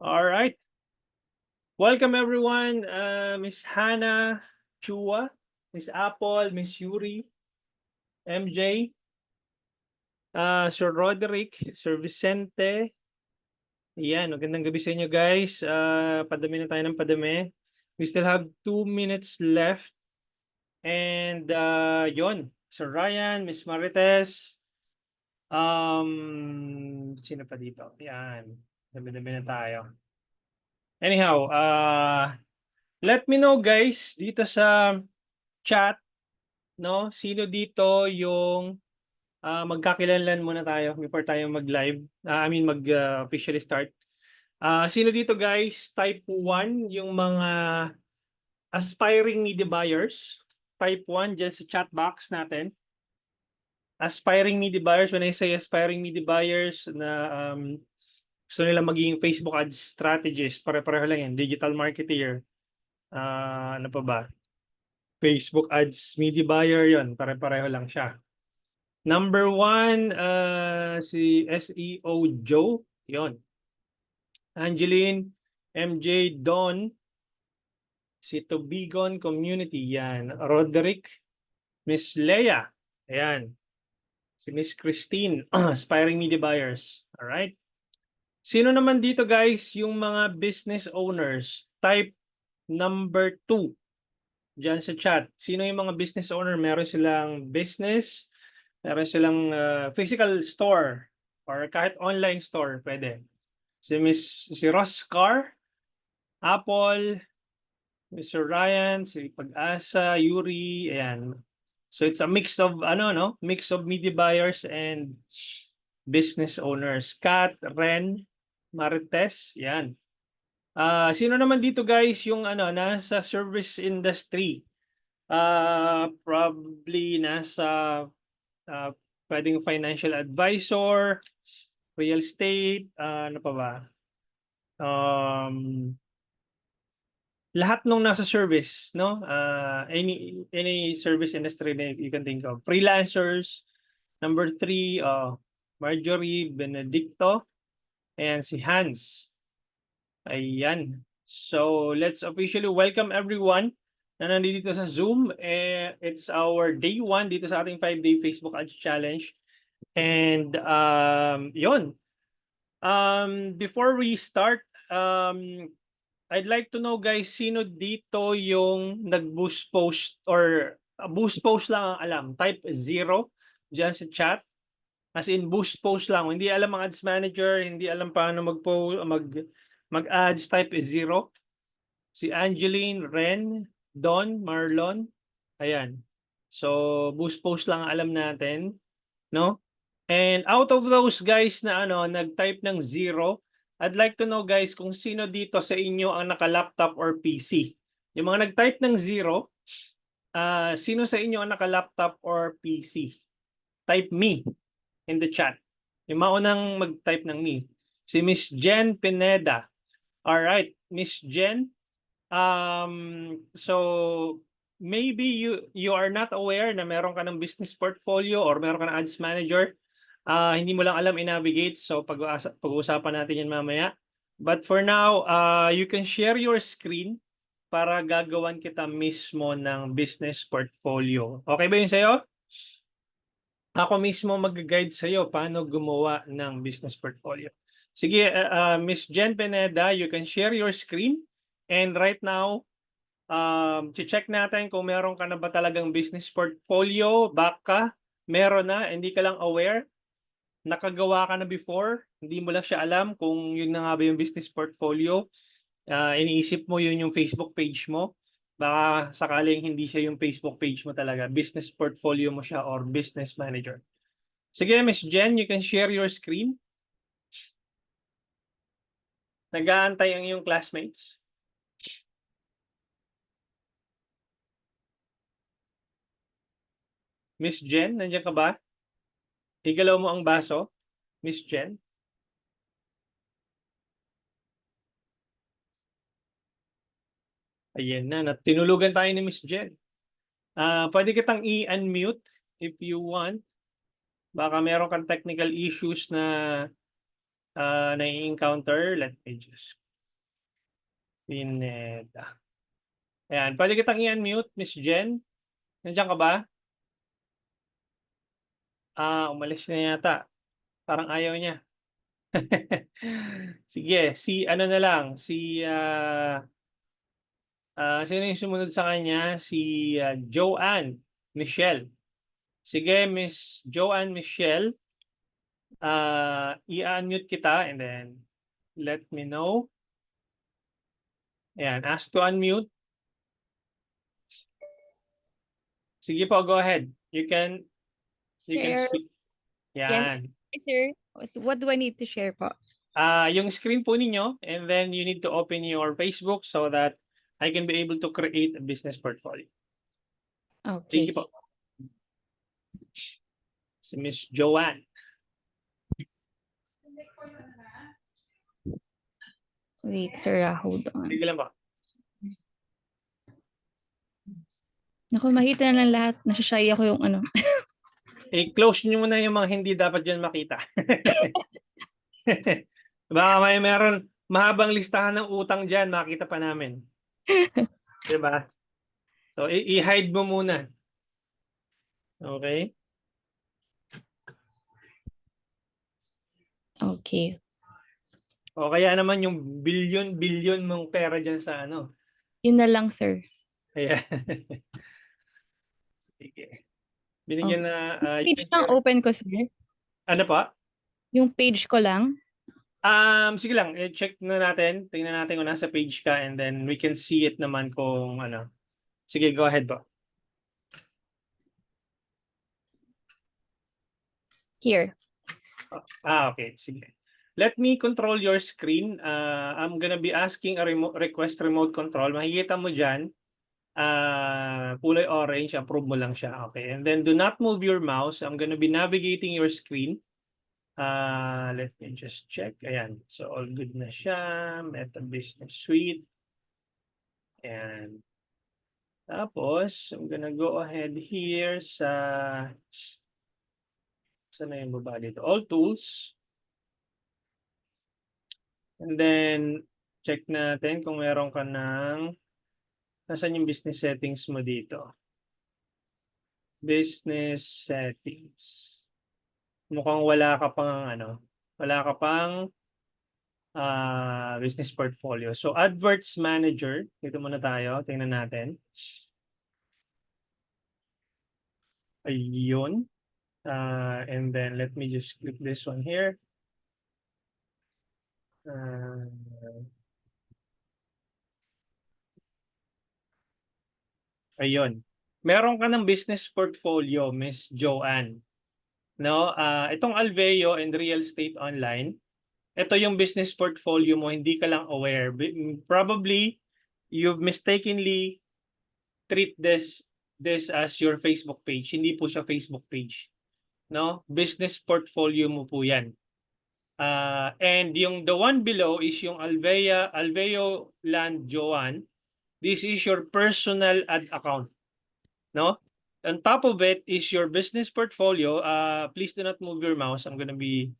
All right. Welcome everyone. Miss Hannah Chua, Miss Apple, Miss Yuri, MJ, Sir Roderick, Sir Vicente. Yan, magandang gabi sa inyo guys. Padami na tayo ng padami. We still have 2 minutes left. And yon, Sir Ryan, Miss Marites. Sino pa dito? Yan. Dami-dami na tayo. Anyhow, let me know guys dito sa chat, no? Sino dito yung magkakilanlan muna tayo before tayo mag-live. Officially start. Sino dito guys? Type 1 yung mga aspiring media buyers. Type 1 dyan sa chat box natin. Aspiring media buyers, when I say aspiring media buyers na gusto nila maging Facebook ads strategist, pare-pareho lang yan, digital marketer. Ano pa ba? Facebook ads media buyer yon, pare-pareho lang siya. Number 1, si SEO Joe, yon. Angeline, MJ, Don, si Tobigon Community, yan. Roderick, Miss Leia, ayan. Si Miss Christine, aspiring media buyers. Alright. Sino naman dito guys yung mga business owners? Type number 2 dyan sa chat. Sino yung mga business owner? Meron silang business, meron silang physical store or kahit online store, pwede. Si Roscar, Apple, Mr. Ryan, si Pag-asa, Yuri, ayan. So it's a mix of mix of media buyers and business owners. Kat, Ren, Marites, yan. Sino naman dito guys yung nasa service industry? Probably nasa pwedeng financial advisor, real estate, ano pa ba? Lahat nung nasa service, no? Any service industry na you can think of. Freelancers. Number 3, Marjorie Benedicto and si Hans. Ayan. So, let's officially welcome everyone na nandito sa Zoom. It's our day 1 dito sa ating 5-day Facebook Ads Challenge. And yon. Before we start, I'd like to know guys, sino dito yung nag-boost post or boost post lang ang alam? Type 0 dyan sa chat. As in boost post lang. Hindi alam ang ads manager, hindi alam paano mag-ads, type 0. Si Angeline, Ren, Don, Marlon. Ayan. So, boost post lang ang alam natin, no? And out of those guys na nag-type ng 0, I'd like to know guys kung sino dito sa inyo ang naka-laptop or PC. Yung mga nag-type ng 0, sino sa inyo ang naka-laptop or PC? Type me in the chat. Yung maunang mag-type ng me. Si Miss Jen Pineda. Alright, Miss Jen. So maybe you are not aware na meron ka ng business portfolio or meron ka ng ads manager. Hindi mo lang alam i-navigate. So pag-uusapan natin yan mamaya. But for now, you can share your screen para gagawan kita mismo ng business portfolio. Okay ba yun sa'yo? Ako mismo mag-guide sa'yo paano gumawa ng business portfolio. Sige, Miss Jen Pineda, you can share your screen. And right now, check natin kung meron ka na ba talagang business portfolio, back ka, meron na, hindi ka lang aware, nakagawa ka na before, hindi mo lang siya alam kung yun na nga ba yung business portfolio. Iniisip mo yun yung Facebook page mo. Baka sakaling hindi siya yung Facebook page mo talaga. Business portfolio mo siya or business manager. Sige, Miss Jen, you can share your screen. Nag-aantay ang iyong classmates. Miss Jen, nandiyan ka ba? Igalaw mo ang baso. Miss Jen. Ayan na, tinulugan tayo ni Miss Jen. Pwede kitang i-unmute if you want. Baka meron kang technical issues na na-encounter. Let me just Pineda. Ayan, pwede kitang i-unmute, Miss Jen. Nandiyan ka ba? Umalis na yata. Parang ayaw niya. Sige, si ano na lang, sino yung sumunod sa kanya? Si Joanne Michelle. Sige, Miss Joanne Michelle, i-unmute kita and then let me know. Ayan, ask to unmute. Sige po, go ahead. You can Share. speak. Yes, Yan. sir. What do I need to share po? Yung screen po ninyo and then you need to open your Facebook so that I can be able to create a business portfolio. Thank you Okay. po. Si Miss Joanne. Wait, sir. Hold on. Sige lang po. Naku, makita na lang lahat. Nasashy ako yung ano. I-close nyo muna yung mga hindi dapat dyan makita. Baka may meron mahabang listahan ng utang dyan, makita pa namin. Diba? So, i-hide mo muna. Okay? Okay. O kaya naman yung billion mong pera dyan sa ano. Yun na lang, sir. Ayan. Sige. Binigyan na... Page lang open ko, sir. Ano pa? Yung page ko lang. Sige lang, check na natin. Tingnan natin kung nasa page ka and then we can see it naman kung ano. Sige, go ahead po. Here. Okay. Sige. Let me control your screen. I'm gonna be asking a request remote control. Makikita mo dyan, kulay orange, approve mo lang siya. Okay. And then do not move your mouse. I'm gonna be navigating your screen. Let me just check. Ayan. So all good na siya. Meta Business Suite. And tapos, I'm gonna go ahead here saan na yung baba dito? All tools. And then, check natin kung meron ka ng, nasaan yung business settings mo dito? Business settings. Mukhang wala ka pang business portfolio. So, Adverts Manager, dito muna tayo, tingnan natin. Ayun. And then, let me just click this one here. Ayun. Meron ka ng business portfolio, Miss Joanne. No, itong Alveo and Real Estate Online, ito yung business portfolio mo, hindi ka lang aware. Probably you've mistakenly treat this as your Facebook page. Hindi po siya Facebook page. No, business portfolio mo po 'yan. And yung the one below is yung Alveo Land Joanne. This is your personal ad account. No? On top of it is your business portfolio. Please do not move your mouse. I'm gonna be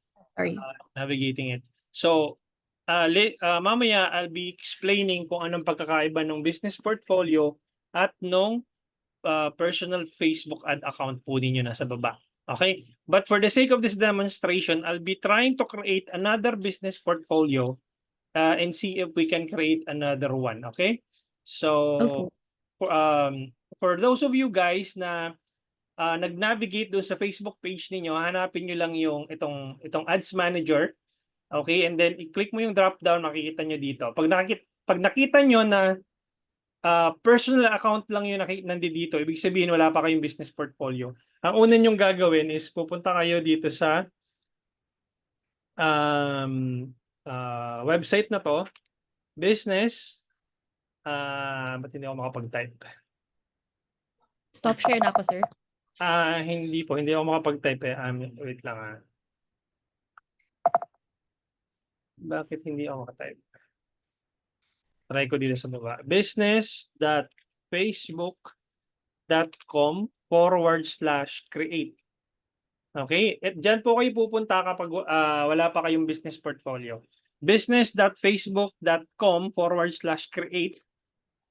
navigating it. So, mamaya I'll be explaining kung anong pagkakaiba ng business portfolio at nung personal Facebook ad account po ninyo nasa baba. Okay? But for the sake of this demonstration, I'll be trying to create another business portfolio and see if we can create another one. Okay? So, for those of you guys na nag-navigate doon sa Facebook page ninyo, hanapin nyo lang yung itong Ads Manager. Okay? And then, i-click mo yung drop down, makikita nyo dito. Pag nakita nyo na personal account lang yung nandito, ibig sabihin wala pa kayong business portfolio. Ang una nyong gagawin is pupunta kayo dito sa website na to, business. Ba't hindi ako makapag-type? Stop share na ako, sir. Hindi ako makapag-type eh. Wait lang Bakit hindi ako makatype? Try ko dito sa baba. business.facebook.com/create. Okay? At dyan po kayo pupunta kapag wala pa kayong business portfolio. business.facebook.com/create.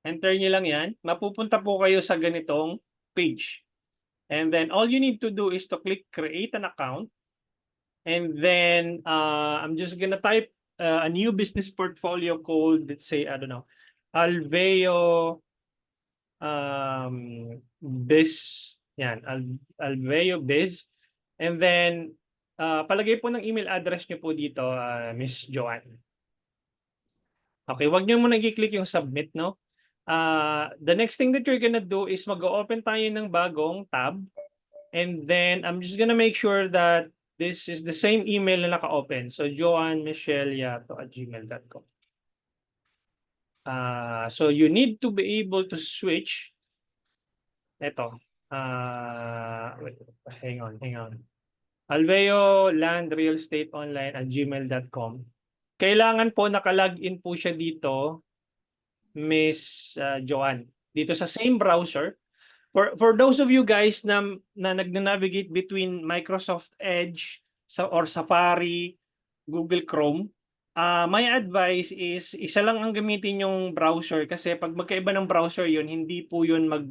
Enter nyo lang yan. Mapupunta po kayo sa ganitong page. And then all you need to do is to click create an account. And then I'm just gonna type a new business portfolio called, let's say, I don't know, Alveo Biz. Yan, Alveo Biz. And then palagay po ng email address nyo po dito, Miss Joanne. Okay, wag nyo muna i-click yung submit, no? The next thing that you're gonna do is mag-open tayo ng bagong tab. And then I'm just gonna make sure that this is the same email na naka-open. So joanmichelyato@gmail.com. So you need to be able to switch. Ito. Wait, hang on. Alveo Land Real Estate Online @gmail.com. Kailangan po naka-login po siya dito, Miss Joanne. Dito sa same browser. For those of you guys na nag-navigate between Microsoft Edge or Safari, Google Chrome, my advice is isa lang ang gamitin yung browser kasi pag magkaiba ng browser yun, hindi po yun pag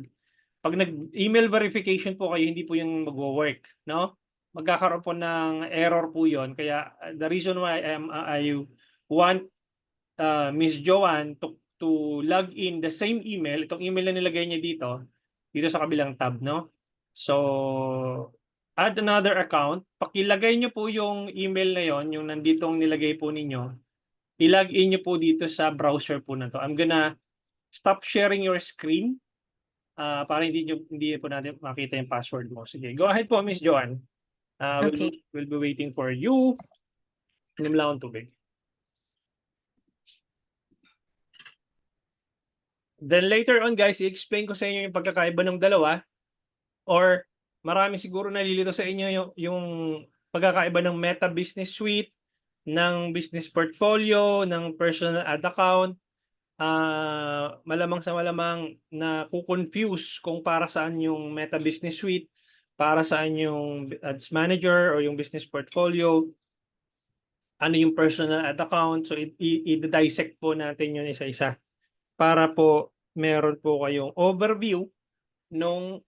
nag-email verification po kayo, hindi po yung magwo-work, no? Magkakaroon po ng error po yun. Kaya the reason why I want Miss Joanne to log in the same email, itong email na nilagay niya dito sa kabilang tab, no? So, add another account. Pakilagay nyo po yung email na yon, yung nanditong nilagay po ninyo. I-login nyo po dito sa browser po na to. I'm gonna stop sharing your screen para hindi po natin makita yung password mo. Sige, go ahead po, Miss Joanne. Okay. We'll be waiting for you. Inom lang akong tubig. Then later on, guys, i-explain ko sa inyo yung pagkakaiba ng dalawa. Or marami siguro nalilito sa inyo yung pagkakaiba ng Meta Business Suite, ng business portfolio, ng personal ad account. Malamang sa malamang na ku-confuse kung para saan yung Meta Business Suite, para saan yung Ads Manager or yung business portfolio, ano yung personal ad account. So i-dissect po natin yun isa-isa para po meron po kayong overview nung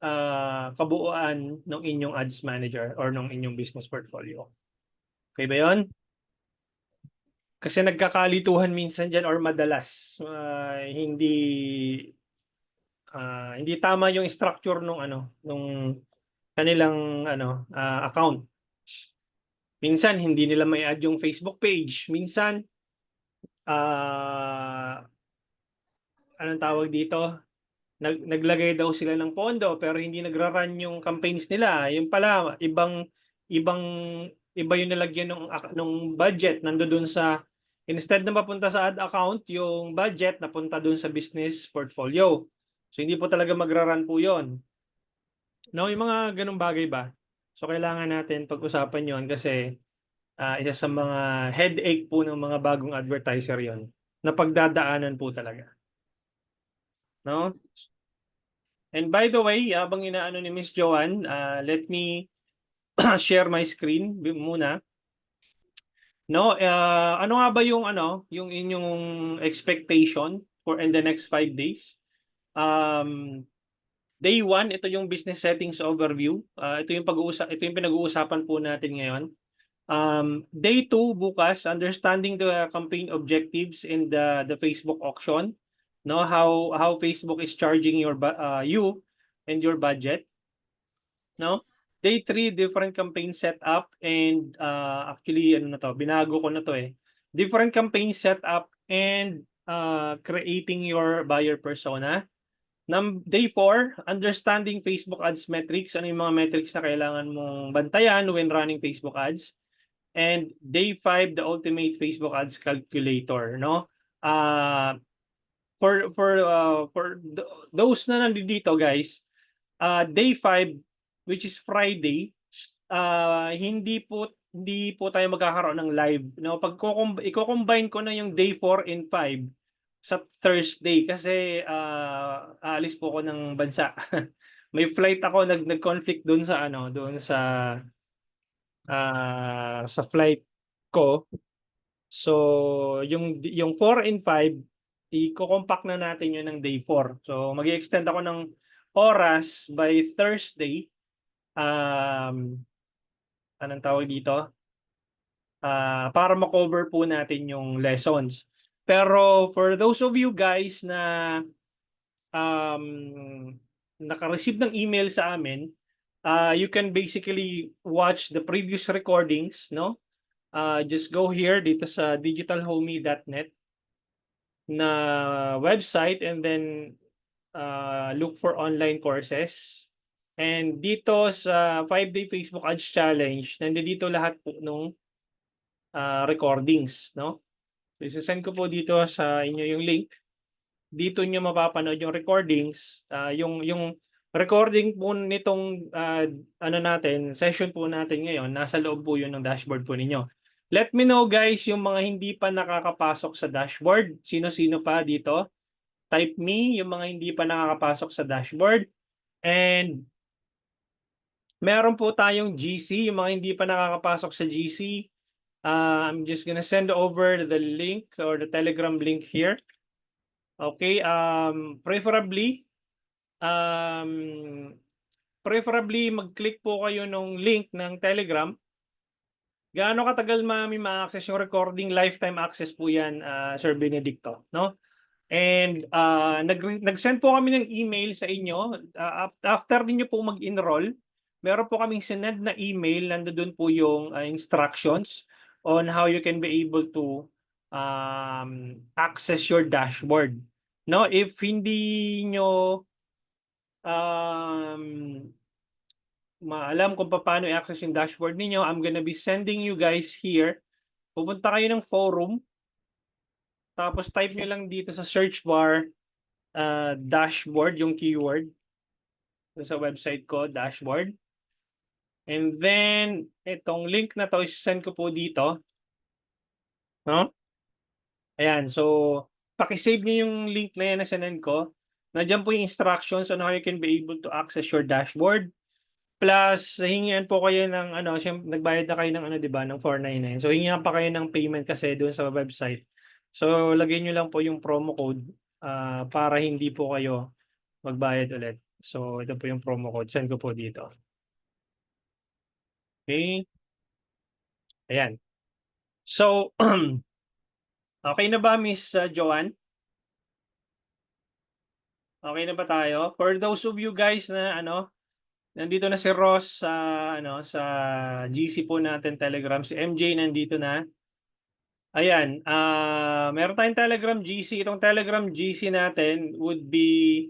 kabuuan ng inyong ads manager or ng inyong business portfolio. Okay ba yun? Kasi nagkakalituhan minsan dyan or madalas hindi tama yung structure nung kanilang account. Minsan hindi nila may add yung Facebook page. Minsan anong tawag dito? Naglagay daw sila ng pondo pero hindi nagra-run yung campaigns nila. Yung pala iba yung nilagyan ng budget nandoon sa, instead na mapunta sa ad account, yung budget napunta doon sa business portfolio. So hindi po talaga magra-run po 'yon. No, yung mga ganung bagay ba? So kailangan natin pag-usapan 'yon kasi isa sa mga headache po ng mga bagong advertiser 'yon na pagdadaanan po talaga. No? And by the way, habang inaano ni Miss Joanne, let me share my screen muna. No, ano nga ba yung yung inyong expectation for in the next 5 days? Day 1, ito yung business settings overview. Ito yung pinag-uusapan po natin ngayon. Day 2 bukas, understanding the campaign objectives in the Facebook auction. No, how Facebook is charging you and your budget. No, day 3, different campaign setup, and actually binago ko na to different campaign setup and creating your buyer persona. Day 4, understanding Facebook ads metrics. Ano yung mga metrics na kailangan mong bantayan when running Facebook ads. And day 5, the ultimate Facebook ads calculator, no? For those na nandito, guys, day 5, which is Friday, hindi po tayo magkakaroon ng live, no? Pag i-combine ko na yung day 4 and 5 sa Thursday kasi aalis po ako ng bansa. May flight ako, nag-conflict doon sa sa flight ko. So, yung 4 and 5, i-compact na natin yun ng day 4. So, mag-extend ako ng oras by Thursday. Anong tawag dito? Para ma-cover po natin yung lessons. Pero for those of you guys na um, naka-receive ng email sa amin, you can basically watch the previous recordings, no? Just go here dito sa digitalhomey.net na website, and then look for online courses. And dito sa 5-day Facebook Ads Challenge, nandito lahat po nung recordings, no? So, isa-send ko po dito sa inyo yung link. Dito nyo mapapanood yung recordings. Yung recording po nitong session po natin ngayon, nasa loob po yun ng dashboard po ninyo. Let me know guys, yung mga hindi pa nakakapasok sa dashboard. Sino-sino pa dito? Type me yung mga hindi pa nakakapasok sa dashboard. And meron po tayong GC, yung mga hindi pa nakakapasok sa GC. I'm just gonna send over the link or the Telegram link here. Okay, preferably mag-click po kayo ng link ng Telegram. Gaano katagal ma-access yung recording? Lifetime access po yan, Sir Benedicto, no? And nag-send po kami ng email sa inyo. After niyo po mag-enroll, meron po kaming sinend na email. Nandoon po yung instructions on how you can be able to access your dashboard. No, if hindi nyo maalam kung paano i-access yung dashboard niyo, I'm gonna be sending you guys here. Pupunta kayo ng forum. Tapos type nyo lang dito sa search bar, dashboard, yung keyword. Sa website ko, dashboard. And then, itong link na to, send ko po dito. No? Ayan, so, pakisave nyo yung link na yan na sinend ko. Nandiyan po yung instructions on how you can be able to access your dashboard. Plus, hingian po kayo ng, nagbayad na kayo ng, di ba, ng 499. So, hingian pa kayo ng payment kasi doon sa website. So, lagay nyo lang po yung promo code para hindi po kayo magbayad ulit. So, ito po yung promo code. Send ko po dito. Okay. Ayan. So, okay na ba, Miss Joanne? Okay na ba tayo? For those of you guys na nandito na si Ross sa sa GC po natin Telegram, si MJ nandito na. Ayan, meron tayong Telegram GC. Itong Telegram GC natin would be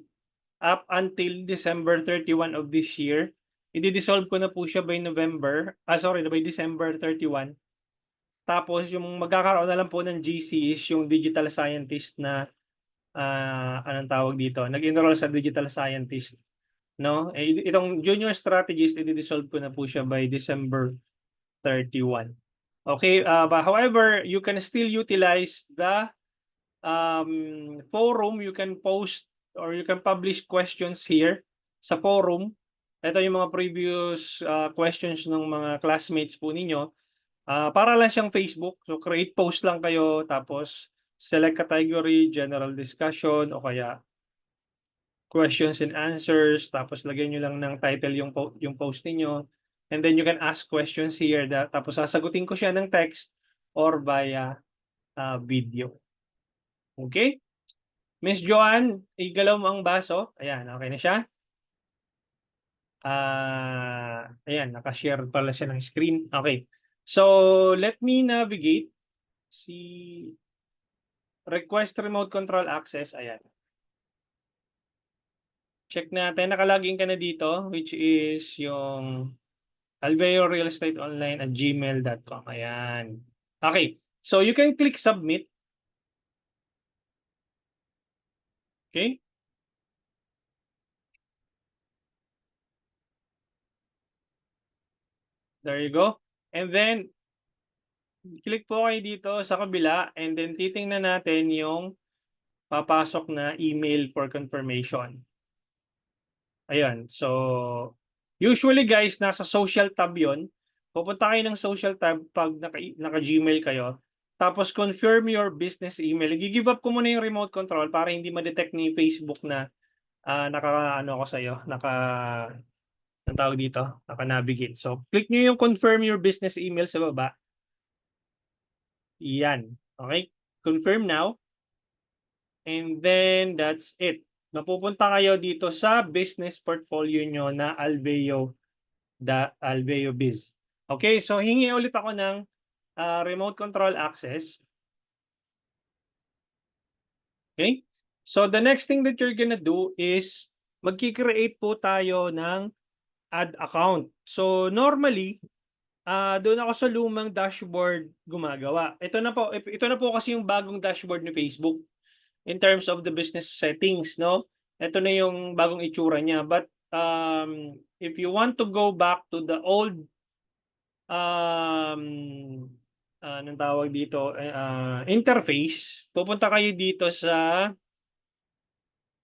up until December 31 of this year. I-dissolve ko na po siya by by December 31. Tapos yung magkakaroon na lang po ng GC is yung digital scientist na anong tawag dito? Nag-enroll sa digital scientist, no? Itong junior strategist i-dissolve ko na po siya by December 31. Okay, but however, you can still utilize the forum. You can post or you can publish questions here sa forum. Ito yung mga previous questions ng mga classmates po ninyo. Para lang siyang Facebook. So create post lang kayo, tapos select category, general discussion, o kaya questions and answers, tapos lagyan nyo lang ng title yung post niyo. And then you can ask questions here, tapos sasagutin ko siya ng text or via video. Okay? Miss Joanne, igalaw mo ang baso. Ayan, okay na siya. Ayan, nakashare pala siya ng screen. Okay. So, let me navigate. Request remote control access. Ayan. Check natin. Nakalagin ka na dito, which is yung alveorealestateonline@gmail.com. Ayan. Okay. So, you can click submit. Okay. There you go. And then, click po kayo dito sa kabila, and then titingnan natin yung papasok na email for confirmation. Ayan. So, usually guys, nasa social tab yun. pupunta kayo ng social tab pag naka-Gmail kayo. Tapos confirm your business email. Gi-give up ko muna yung remote control para hindi ma-detect ni Facebook na naka-ano ako sa'yo, ang tawag dito, naka-navigate. So, click nyo yung confirm your business email sa baba. Yan. Okay? Confirm now. And then, that's it. Napupunta kayo dito sa business portfolio nyo na Alveo Biz. Okay, so hingi ulit ako ng remote control access. Okay? So the next thing that you're gonna do is magki-create po tayo ng ad account. So normally, doon ako sa lumang dashboard gumagawa. Ito na po kasi yung bagong dashboard ni Facebook in terms of the business settings, no? Ito na yung bagong itsura niya. But if you want to go back to the old anong tawag dito, interface, pupunta kayo dito sa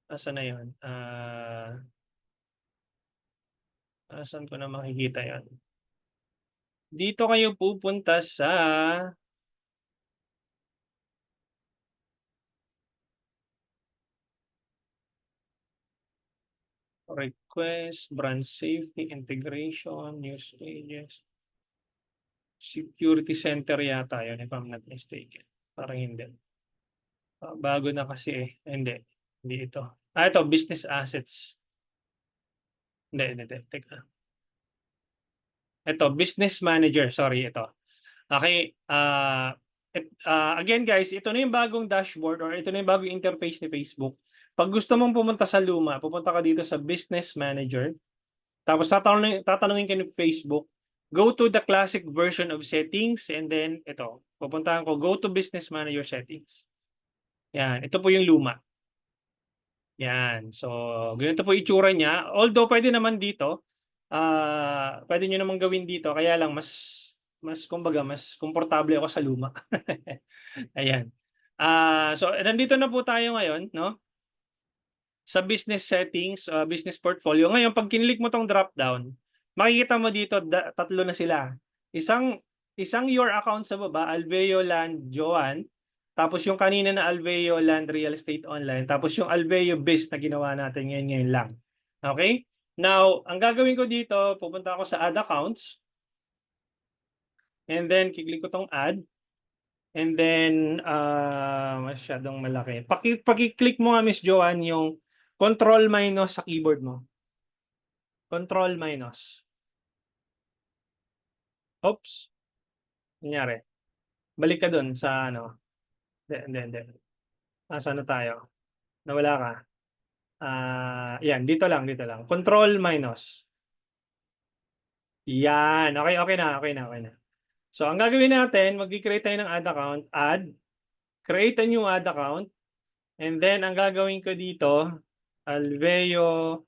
asan na yun? Asan ko na makikita yan? Dito kayo pupunta sa request, brand safety, integration, news pages, security center yata yun if I'm not mistaken. Parang hindi. Bago na kasi eh. Hindi ito. Ito, business assets. Hindi. Teka. Ito, business manager. Sorry, ito. Okay. Again guys, ito na yung bagong dashboard or ito na yung bagong interface ni Facebook. Pag gusto mong pumunta sa luma, pupunta ka dito sa business manager. Tapos tatanungin ka ni Facebook, go to the classic version of settings and then ito, pupuntahan ko, go to business manager settings. Yan, ito po yung luma. Yan. So, ganito po itsura niya. Although pwede naman dito, pwede nyo naman gawin dito, kaya lang kumbaga, mas komportable ako sa luma. Ayan. So, nandito na po tayo ngayon, no? Sa business settings, business portfolio. Ngayon, pag kinilik mo tong drop down, makikita mo dito, tatlo na sila. Isang your account sa baba, Alveo Land Joan, tapos yung kanina na Alveo Land Real Estate Online, tapos yung Alveo Biz na ginawa natin ngayon lang. Okay? Now, ang gagawin ko dito, pupunta ako sa add accounts, and then kiklik ko tong add, and then masyadong malaki. Paki-click mo nga, Miss Joan, yung control minus sa keyboard mo. Control minus. Oops. Nangyari. Balik ka dun sa ano. Hindi. Saan na tayo? Nawala ka. Yan. Dito lang. Control minus. Yan. Okay na. So, ang gagawin natin, mag-create tayo ng ad account. Create a new ad account. And then, ang gagawin ko dito, Alveo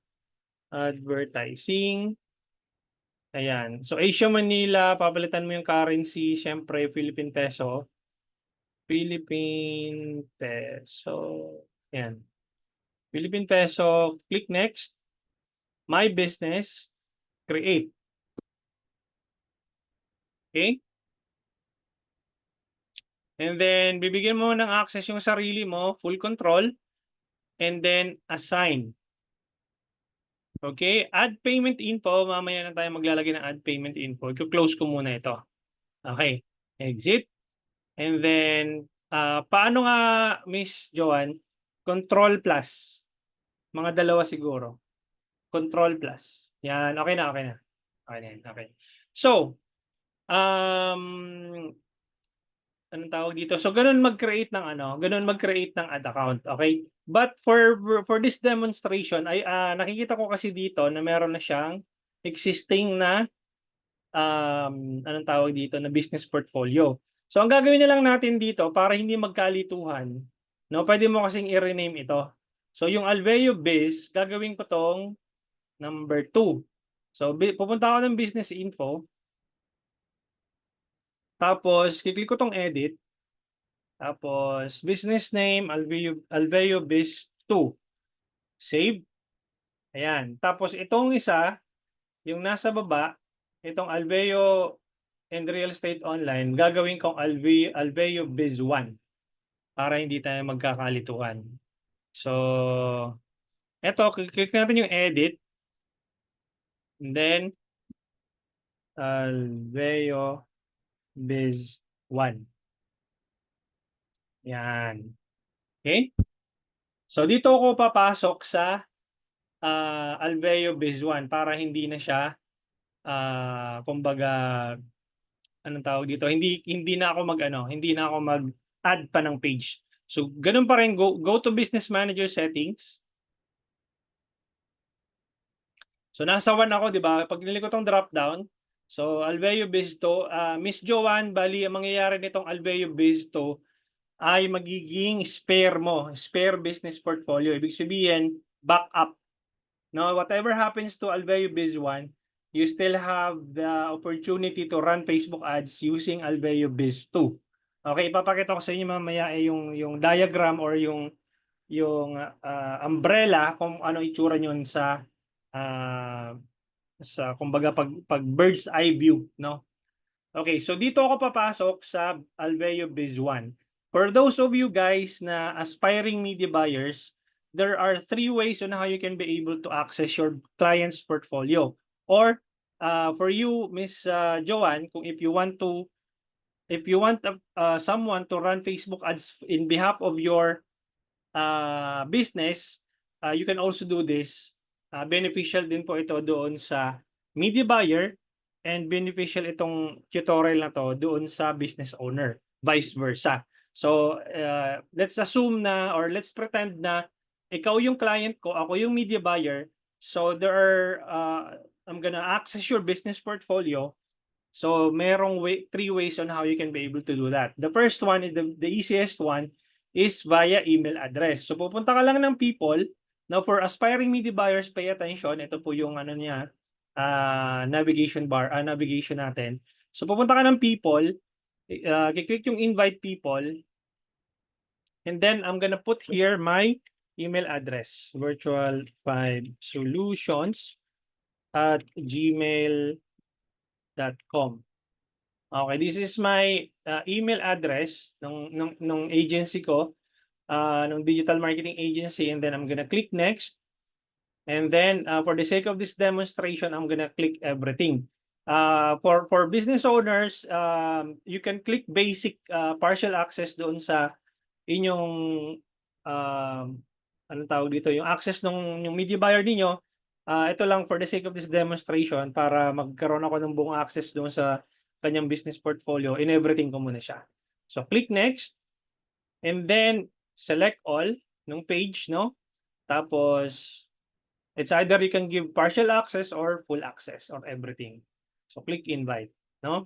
Advertising. Ayan. So, Asia Manila, papalitan mo yung currency, syempre, Philippine Peso. Ayan. Philippine Peso, click next. My business, create. Okay? And then, bibigyan mo ng access yung sarili mo, full control, and then assign. Okay? Add payment info. Mamaya na tayo maglalagay ng add payment info. I-close ko muna ito. Okay. Exit. And then, paano nga, Miss Joan? Control plus. Mga dalawa siguro. Control plus. Yan. Okay na. Okay. So, anong tawag dito? So, ganun mag-create ng ad account. Okay? But for this demonstration, ay nakikita ko kasi dito na meron na siyang existing na anong tawag dito na business portfolio. So, ang gagawin na lang natin dito para hindi magkalituhan, no? Pwede mo kasing i-rename ito. So, yung Alveo Biz, gagawin ko tong number 2. So, pupunta ako ng business info. Tapos, kiklik ko tong edit. Tapos, business name, Alveo Biz 2. Save. Ayan. Tapos, itong isa, yung nasa baba, itong Alveo and real estate online, gagawin kong Alveo Biz 1 para hindi tayo magkakalituhan. So, eto, click natin yung edit. And then, Alveo Biz 1. Yan. Okay? So, dito ako papasok sa Alveo Biz 1 para hindi na siya, kumbaga, anong tawag dito, hindi na ako hindi na ako mag-add pa ng page. So, ganun pa rin, go to Business Manager Settings. So, nasa 1 ako, di ba? Pag nili ko tong drop down, so Alveo Biz 2, Miss Joanne, bali, ang mangyayari nitong Alveo Biz 2 ay magiging spare business portfolio. Ibig sabihin, backup. No, whatever happens to Alveo Biz 1, you still have the opportunity to run Facebook ads using Alveo Biz 2. Okay, ipapakita ko sa inyo mamaya yung diagram or yung umbrella kung ano itsura niyon sa kumbaga pag bird's eye view, no? Okay, so dito ako papasok sa Alveo Biz 1. For those of you guys na aspiring media buyers, there are 3 ways on how you can be able to access your client's portfolio. Or for you, Miss Joanne, if you want someone to run Facebook ads in behalf of your business, you can also do this. Beneficial din po ito doon sa media buyer and beneficial itong tutorial na to doon sa business owner, vice versa. So, let's assume na or let's pretend na ikaw yung client ko, ako yung media buyer. So, I'm gonna access your business portfolio. So, merong 3 ways on how you can be able to do that. The first one, is the easiest one, is via email address. So, pupunta ka lang ng people. Now, for aspiring media buyers, pay attention. Ito po yung niya, navigation bar, navigation natin. So, pupunta ka ng people, kiklik yung invite people, and then I'm gonna put here my email address, virtual5solutions@gmail.com. Okay, this is my email address ng agency ko, ng digital marketing agency, and then I'm gonna click next. And then for the sake of this demonstration, I'm gonna click everything. For business owners, you can click basic partial access doon sa inyong anong tawag dito, yung access yung media buyer niyo. Ito lang for the sake of this demonstration para magkaroon ako ng buong access doon sa kanyang business portfolio, in everything ko muna siya. So click next and then select all ng page, no? Tapos it's either you can give partial access or full access of everything. So click invite, no?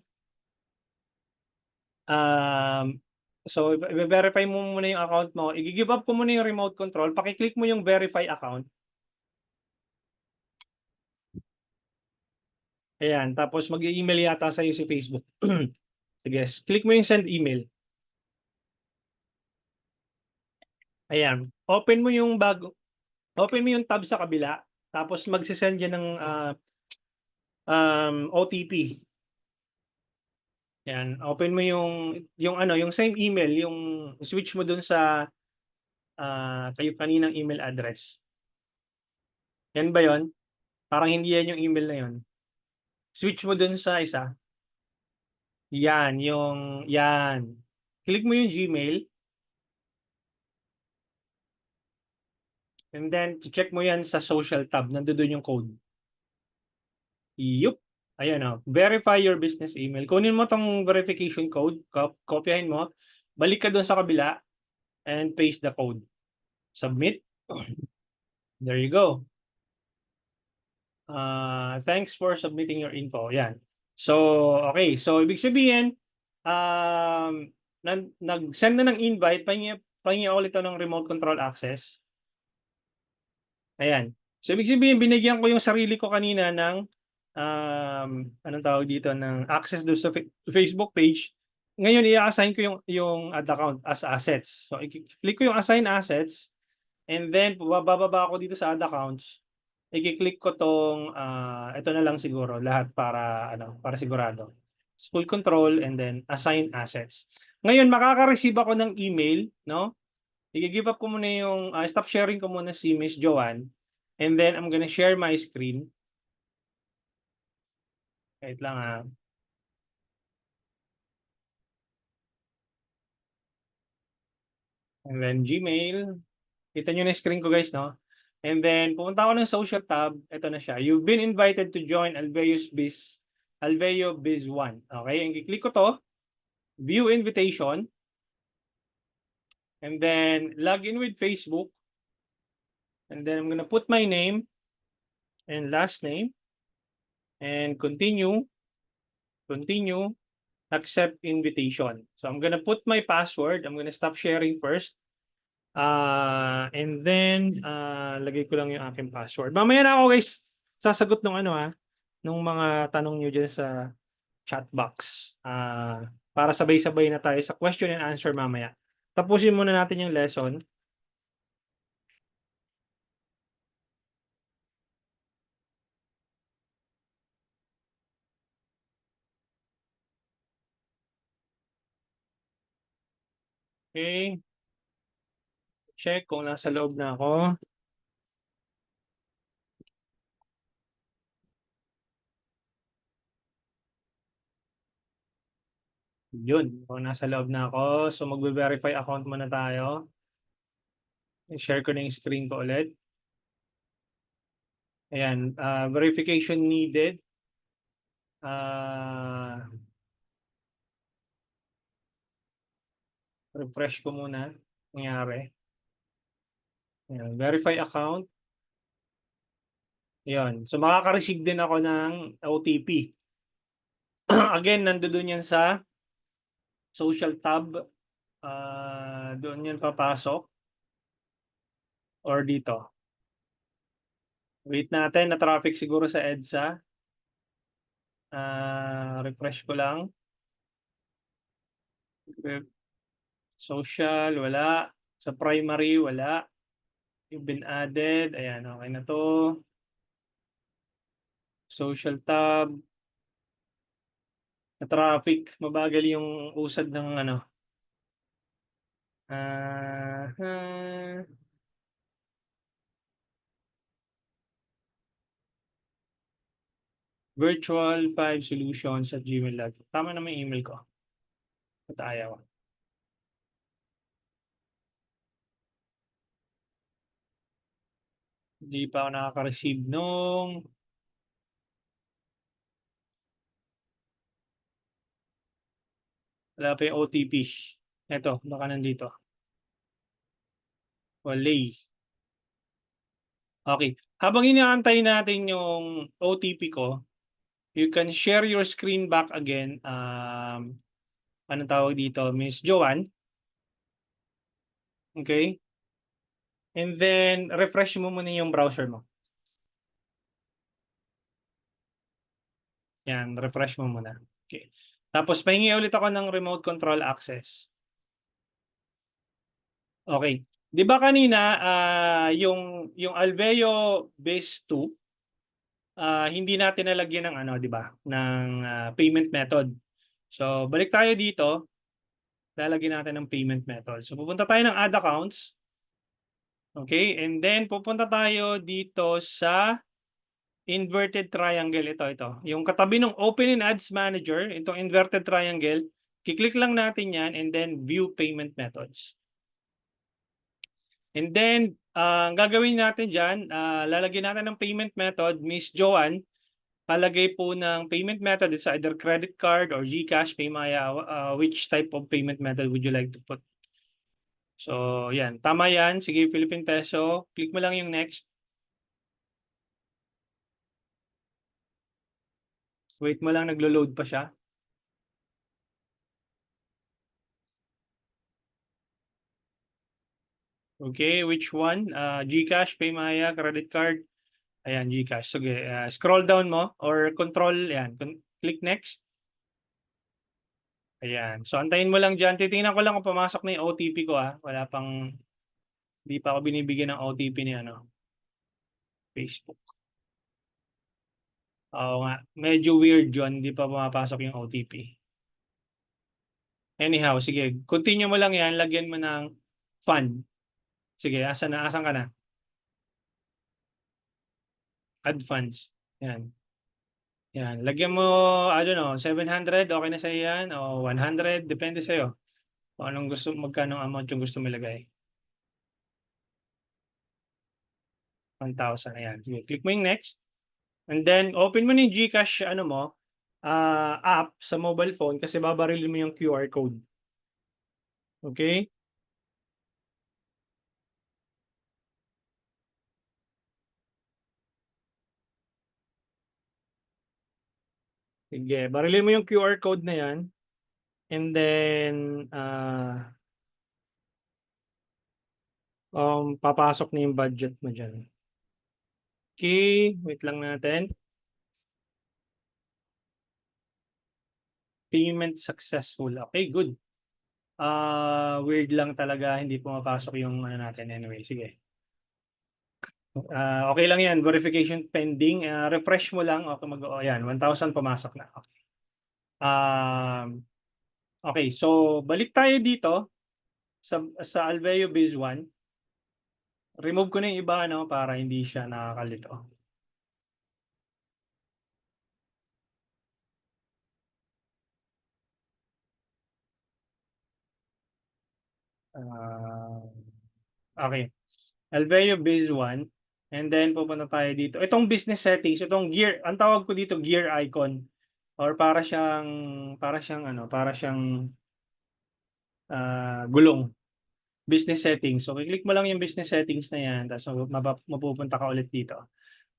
So i-verify mo muna yung account mo. I-give up ko muna yung remote control. Paki-click mo yung verify account. Ayan, tapos mag-i-email yata sa iyo si Facebook. Sige, click mo yung send email. Ayan, open mo yung tab sa kabila, tapos magse-send yan ng OTP. Yan, open mo yung same email, yung switch mo dun sa kayo kaninang email address. Yan ba yon? Parang hindi yan yung email na yon. Switch mo dun sa isa. Yan, yan. Click mo yung Gmail. And then, check mo yan sa social tab. Nandoon yung code. Yup. Ayan o. Verify your business email. Kunin mo tong verification code. Kopyahin mo. Balik ka doon sa kabila. And paste the code. Submit. There you go. Thanks for submitting your info. Yan. So, okay. So, ibig sabihin, nag-send na ng invite. Pahingi ulit ito ng remote control access. Ayan. So, ibig sabihin, binigyan ko yung sarili ko kanina ng anong tawag dito, ng access doon sa Facebook page. Ngayon, i-assign ko yung ad account as assets. So, i-click ko yung assign assets, and then, bababa ako dito sa ad accounts. I-click ko tong, ito na lang siguro, lahat para sigurado. full control, and then assign assets. Ngayon, makaka-receive ako ng email, no? I-give up ko muna yung, stop sharing ko muna si Miss Joanne. And then, I'm gonna share my screen. Wait lang And then, Gmail. Kita nyo na yung screen ko, guys, no? And then, pumunta ako ng social tab. Ito na siya. You've been invited to join Alveo Biz 1. Okay? And i-click ko to. View invitation. And then, log in with Facebook. And then, I'm gonna put my name and last name. And continue. Accept invitation. So, I'm gonna put my password. I'm gonna stop sharing first. And then, lagay ko lang yung aking password. Mamaya na ako, guys, sasagot ng nung mga tanong nyo dyan sa chat box. Para sabay-sabay na tayo sa question and answer mamaya. Tapusin muna natin yung lesson. Okay. Check kung nasa loob na ako. Yun, kung nasa loob na ako. So, magbe-verify account muna tayo. I-share ko na yung screen ko ulit. Ayan, verification needed. Refresh ko muna. Nangyari. Ayan, verify account. Ayan. So, makaka-receive din ako ng OTP. Again, nandoon yan sa social tab. Doon yan papasok. Or dito. Wait natin, na traffic siguro sa EDSA. Refresh ko lang. Social, wala. Sa primary, wala. You've been added. Ayan, okay na to. Social tab. Sa traffic, mabagal yung usad ng virtual5solutions@gmail.com. Tama na may email ko. At ayaw. Hindi pa ako nakaka-receive nung wala pa yung OTP. Ito, baka nandito. Walay. Okay. Habang inaantay natin yung OTP ko, you can share your screen back again. Anong tawag dito? Miss Joanne. Okay? And then, refresh mo muna yung browser mo. Yan, refresh mo muna. Okay. Tapos, pahingi ulit ako ng remote control access. Okay. Di ba kanina, yung Alveo Base 2, hindi natin nalagyan ng di ba? Ng payment method. So, balik tayo dito. Lalagyan natin ng payment method. So, pupunta tayo ng add accounts. Okay, and then pupunta tayo dito sa inverted triangle. Ito. Yung katabi ng Open in Ads Manager, itong inverted triangle, kiklik lang natin yan and then view payment methods. And then, ang gagawin natin dyan, lalagyan natin ng payment method, Miss Joanne, palagay po ng payment method, it's either credit card or GCash, Paymaya, which type of payment method would you like to put? So, yan. Tama yan. Sige, Philippine Peso. Click mo lang yung next. Wait mo lang, naglo-load pa siya. Okay, which one? GCash, Paymaya, credit card. Ayan, GCash. Sige, scroll down mo or control, yan. Click next. Ayan. So, antayin mo lang dyan. Titingnan ko lang kung pumasok na yung OTP ko. Wala pang, hindi pa ako binibigyan ng OTP ni Facebook. Oo nga, medyo weird yun, hindi pa pumapasok yung OTP. Anyhow, sige, continue mo lang yan, lagyan mo ng fund. Sige, asan ka na? Add funds. Yan. Yan. Lagyan mo, I don't know, 700, okay na sa'yo yan, o 100, depende sa'yo. Kung anong gusto, magkano amount yung gusto mo ilagay. 1,000, ayan. Sige, click mo yung next. And then, open mo na yung GCash, ano mo, app sa mobile phone kasi babarilin mo yung QR code. Okay? Sige, barilin mo yung QR code na yan. And then, papasok na yung budget mo dyan. Okay, wait lang natin. Payment successful. Okay, good. Weird lang talaga, hindi pumapasok yung ano natin anyway. Sige. Okay lang yan. Verification pending. Refresh mo lang. Okay, ayan, 1,000 pumasok na. Okay. Okay, so balik tayo dito sa Alveo Biz 1. Remove ko na yung iba ano para hindi siya nakakalito. Okay. Alveo Biz 1. And then pupunta tayo dito. Itong business settings, itong gear, ang tawag ko dito gear icon or para siyang gulong. Business settings. So, i-click mo lang yung business settings na yan, tapos mapupunta ka ulit dito.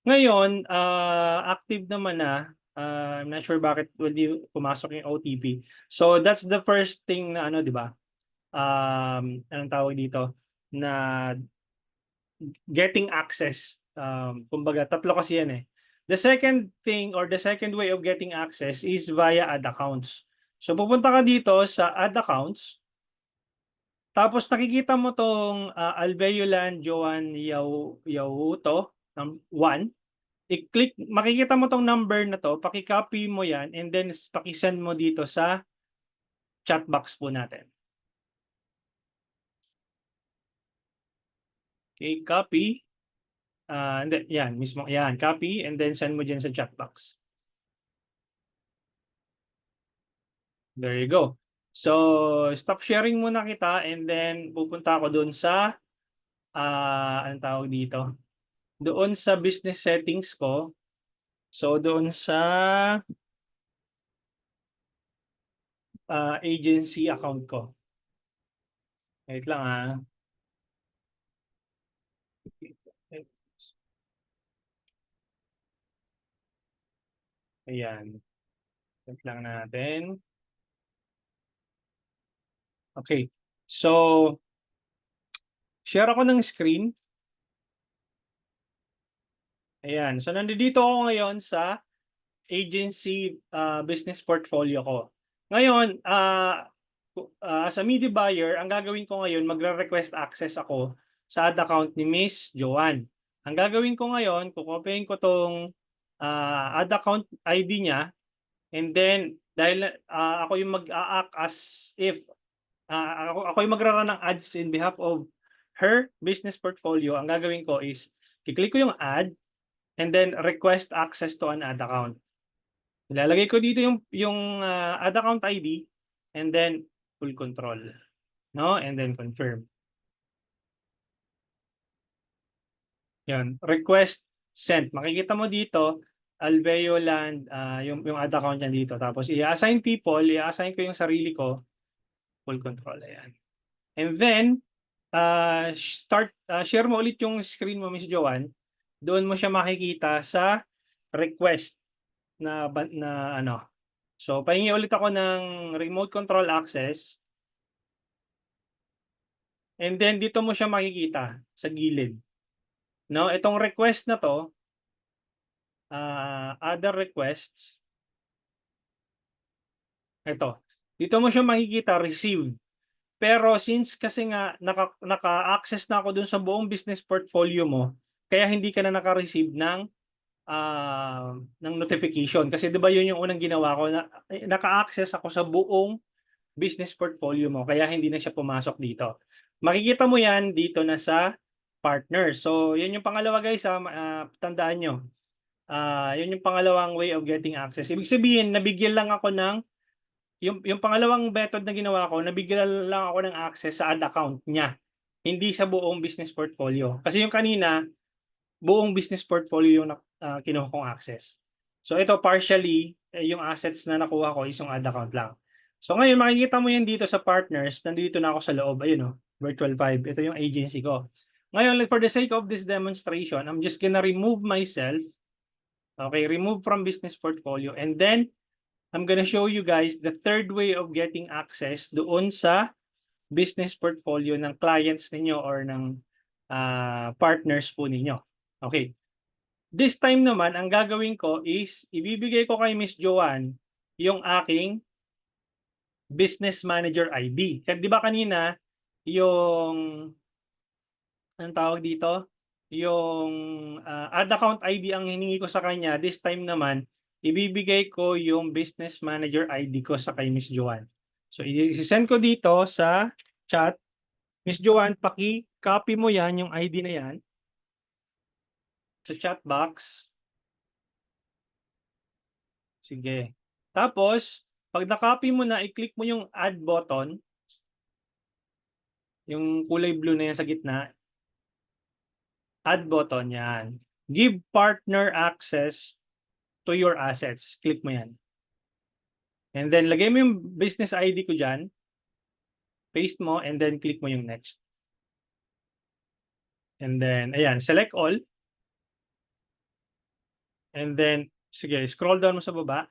Ngayon, active naman na. I'm not sure bakit hindi pumasok yung OTP. So, that's the first thing na ano, di ba? Anong tawag dito? Na getting access. Kumbaga, tatlo kasi yan eh. The second thing or the second way of getting access is via ad accounts. So, pupunta ka dito sa ad accounts. Tapos nakikita mo tong Alveolan Joan Yauto 1. I-click, makikita mo tong number na to, paki-copy mo yan and then paki-send mo dito sa chat box po natin. Okay, copy. Hindi, yan, mismo, yan, copy and then send mo dyan sa chat box. There you go. So, stop sharing muna kita and then pupunta ako doon sa, anong tawag dito? Doon sa business settings ko. So, doon sa agency account ko. Wait lang Ayan. Wait lang natin. Okay. So, share ako ng screen. Ayan. So, nandito ako ngayon sa agency business portfolio ko. Ngayon, as a media buyer, ang gagawin ko ngayon, magre-request access ako sa ad account ni Miss Joanne. Ang gagawin ko ngayon, kukopyahin ko tong ad account ID niya and then dahil ako yung mag-a-act as if ako yung magra-run ng ads in behalf of her business portfolio, ang gagawin ko is kiklik ko yung ad and then request access to an ad account. Ilalagay ko dito yung ad account ID and then full control, no? And then confirm. Yan, request sent. Makikita mo dito Alveo Land, yung ad account niya dito. Tapos i-assign people, i-assign ko yung sarili ko, full control, ayan. And then share mo ulit yung screen mo, Miss Joanne. Doon mo siya makikita sa request na ano. So, pahingi ulit ako ng remote control access. And then, dito mo siya makikita sa gilid. No, itong request na to, other requests. Ito. Dito mo siya makikita, received. Pero since kasi nga naka-access na ako dun sa buong business portfolio mo, kaya hindi ka na naka-receive ng ng notification. Kasi 'di ba yun yung unang ginawa ko na naka-access ako sa buong business portfolio mo kaya hindi na siya pumasok dito. Makikita mo yan dito na sa partners. So, yun yung pangalawa guys, tandaan nyo. Yun yung pangalawang way of getting access. Ibig sabihin, nabigyan lang ako ng, yung pangalawang method na ginawa ko, nabigyan lang ako ng access sa ad account niya. Hindi sa buong business portfolio. Kasi yung kanina, buong business portfolio yung kinuha kong access. So ito partially, yung assets na nakuha ko is yung ad account lang. So ngayon makikita mo yan dito sa partners, nandito na ako sa loob, ayun Virtual 5, ito yung agency ko. Ngayon, for the sake of this demonstration, I'm just gonna remove myself. Okay, remove from business portfolio, and then I'm gonna show you guys the third way of getting access doon sa business portfolio ng clients ninyo or ng partners po ninyo. Okay. This time naman, ang gagawin ko is, ibibigay ko kay Miss Joanne yung aking business manager ID. Di ba kanina, yung, anong tawag dito? Yung ad account ID ang hiningi ko sa kanya. This time naman, ibibigay ko yung business manager ID ko sa kay Miss Joanne. So, i-send ko dito sa chat. Miss Joanne, paki-copy mo yan, yung ID na yan, sa chat box. Sige. Tapos, pag na-copy mo na, i-click mo yung add button, yung kulay blue na yan sa gitna, add button yan. Give partner access to your assets. Click mo yan. And then, lagay mo yung business ID ko dyan, paste mo, and then click mo yung next. And then, ayan, select all. And then, sige, scroll down mo sa baba.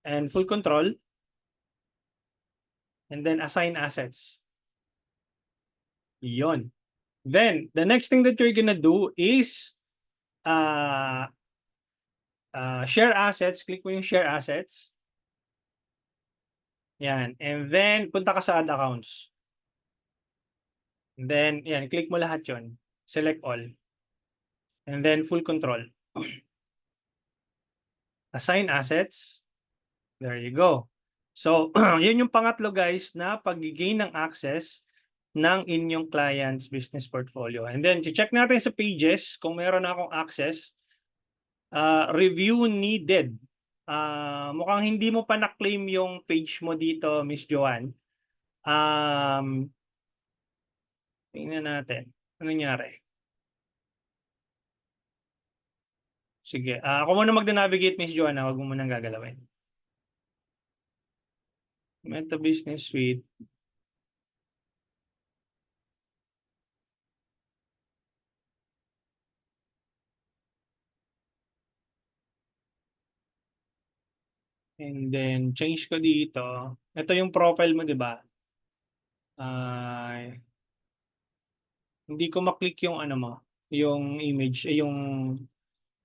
And full control. And then, assign assets. Yon. Then, the next thing that you're gonna do is share assets. Click mo yung share assets. Yan. And then, punta ka sa add accounts. And then, yan, click mo lahat yon. Select all. And then, full control. Assign assets. There you go. So, yun yung pangatlo guys na pag-gain ng access ng inyong client's business portfolio. And then, check natin sa pages kung meron na akong access. Review needed. Mukhang hindi mo pa na-claim yung page mo dito, Miss Joanne. Tingnan natin. Ano nangyari? Sige. Ako muna mag-navigate, Miss Joanne. Huwag mo munang gagalawin. Meta Business Suite. And then, change ko dito. Ito yung profile mo, di ba? Hindi ko maklik yung ano mo, yung image, yung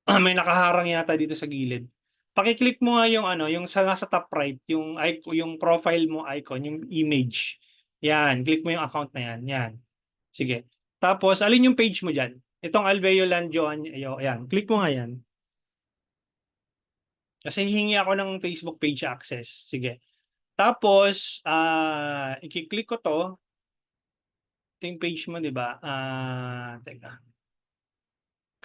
may nakaharang yata dito sa gilid. Paki-click mo nga yung ano, yung sa nasa top right, yung profile mo icon, yung image. Yan, click mo yung account na yan. Yan. Sige. Tapos, alin yung page mo diyan? Itong Alveo Joan, yan. Click mo nga yan. Kasi hihingi ako ng Facebook page access. Sige. Tapos, i-click ko to. Ito yung page mo, di ba? Teka.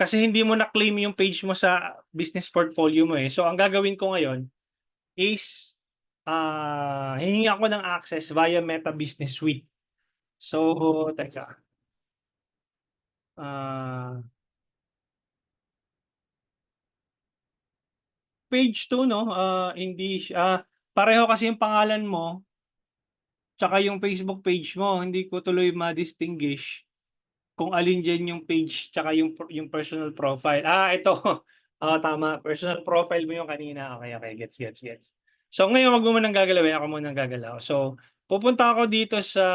Kasi hindi mo na-claim yung page mo sa business portfolio mo eh. So, ang gagawin ko ngayon is hihingi ako ng access via Meta Business Suite. So, teka. Page 2, no? Hindi pareho kasi yung pangalan mo tsaka yung Facebook page mo. Hindi ko tuloy ma-distinguish kung alin dyan yung page tsaka yung personal profile. Ito. Tama. Personal profile mo yung kanina. Okay. Gets. So, ngayon wag mo munang gagalawin. Ako munang gagalaw. So, pupunta ako dito sa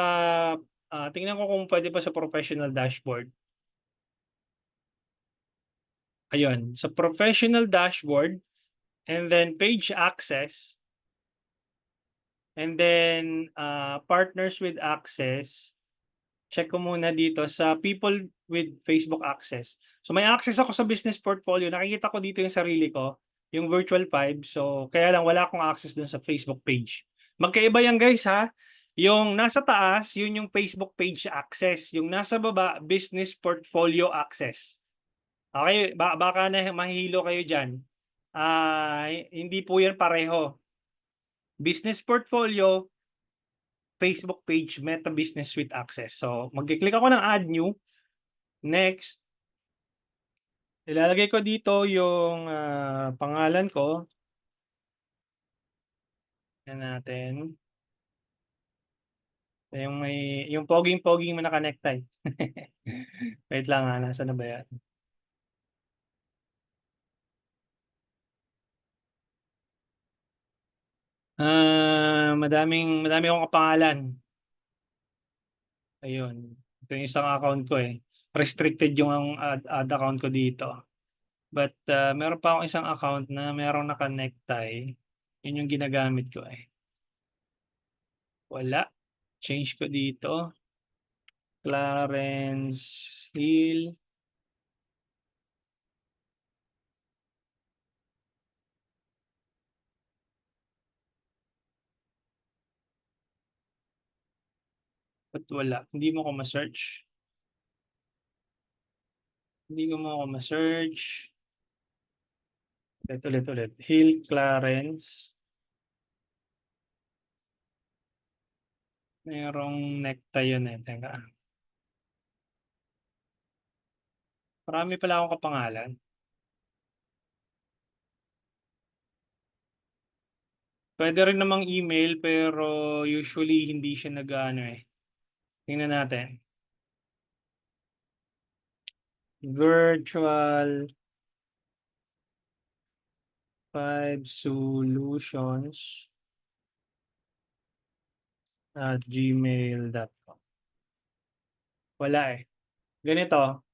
tingnan ko kung pwede pa sa professional dashboard. Ayun. Sa professional dashboard and then page access and then partners with access. check ko muna dito sa people with Facebook access. So may access ako sa business portfolio, nakikita ko dito yung sarili ko, yung virtual 5. So kaya lang wala akong access dun sa Facebook page. Magkaiba yan guys ha. Yung nasa taas, yun yung Facebook page access. Yung nasa baba, business portfolio access. Okay, baka na mahilo kayo dyan. Hindi po yan pareho. Business portfolio, Facebook page, Meta Business Suite access. So, mag-click ako ng add new. Next. Ilalagay ko dito yung pangalan ko. Yan natin. Yung poging-poging mo naka-necktie. Wait lang nasaan na ba yan? Madami akong kapangalan. Ayun. Ito yung isang account ko eh. Restricted yung ad account ko dito. But meron pa akong isang account na merong naka-necktie. Yun yung ginagamit ko eh. Wala. Change ko dito. Clarence Hill. Ba't wala? Hindi mo ko ma-search. Hindi ko mo ako ma-search. Ulit. Hill Clarence. Merong necktie yun eh. Teka. Marami pala akong kapangalan. Pwede rin namang email pero usually hindi siya nag-ano eh. Tingnan natin. Virtual 5 solutions at gmail.com. Wala eh. Ganito,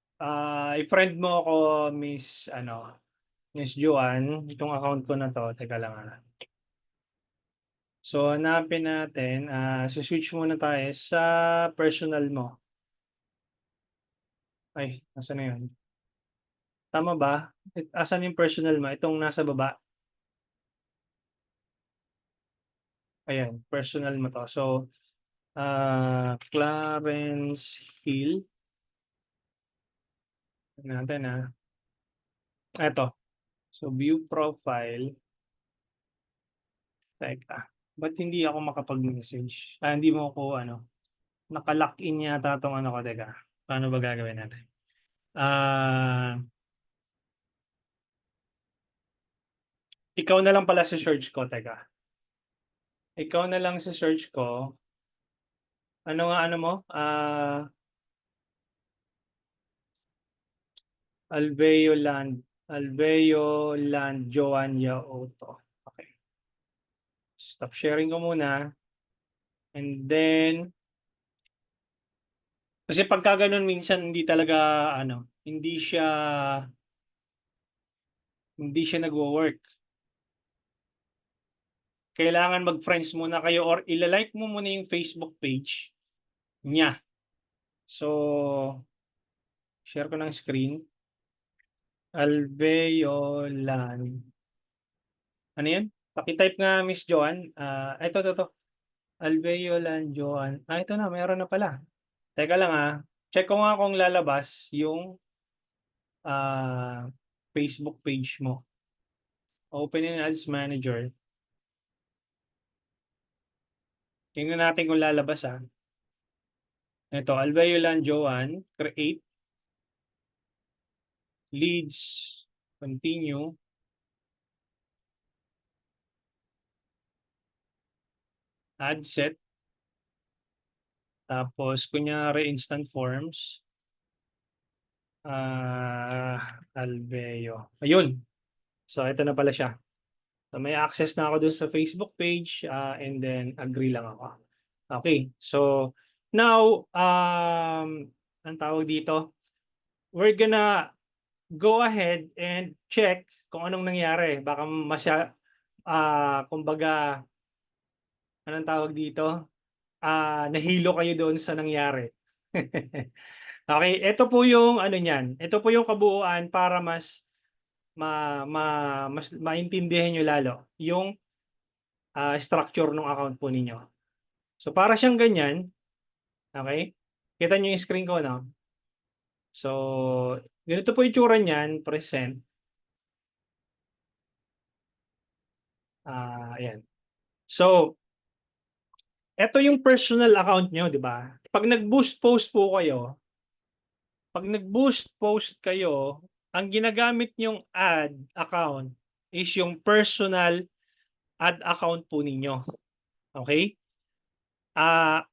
i-friend mo ako Miss Joanne, itong account ko na to, teka lang So hanapin natin, switch muna tayo sa personal mo. Ay, nasaan na yun? Tama ba? Asan yung personal mo? Itong nasa baba. Ayan, personal mo to. So, Clarence Hill. Natin Eto. So, view profile. Teka. Ba't hindi ako makapag-message? Hindi mo ako, naka-lock in yata tong ko. Teka. Paano ba gagawin natin? Ikaw na lang pala sa search ko. Teka. Ikaw na lang sa search ko. Ano mo? Alveo Land Joania Auto. Okay. Stop sharing ko muna. And then, kasi pagka ganun minsan hindi talaga, hindi siya nagwo-work. Kailangan mag-friends muna kayo or ilalike mo muna yung Facebook page niya. So, share ko ng screen. Alveo Land. Ano yan? Paki-type nga Miss Joanne. Ito. Alveo Land Joanne. Ito na, meron na pala. Teka lang check ko nga kung lalabas yung Facebook page mo. Open in Ads Manager. Tingnan natin kung lalabas Ito, Alveo Land Joanne. Create. Leads. Continue. Ad set. Tapos, kunyari instant forms. Alveo. Ayun. So, ito na pala siya. So, may access na ako dun sa Facebook page and then agree lang ako. Okay. So, now, ang tawag dito, we're gonna go ahead and check kung anong nangyari. Baka kumbaga, anong tawag dito? Nahilo kayo doon sa nangyari. Okay, ito po yung ano niyan. Ito po yung kabuuan para mas mas maintindihan niyo lalo yung structure ng account po ninyo. So para siyang ganyan, okay? Kita niyo yung screen ko, no? So ganito po yung itsura niyan, present. Ayan. So ito yung personal account niyo, di ba? Pag nag-boost post po kayo, pag nag-boost post kayo, ang ginagamit niyong ad account is yung personal ad account po ninyo. Okay? Ah,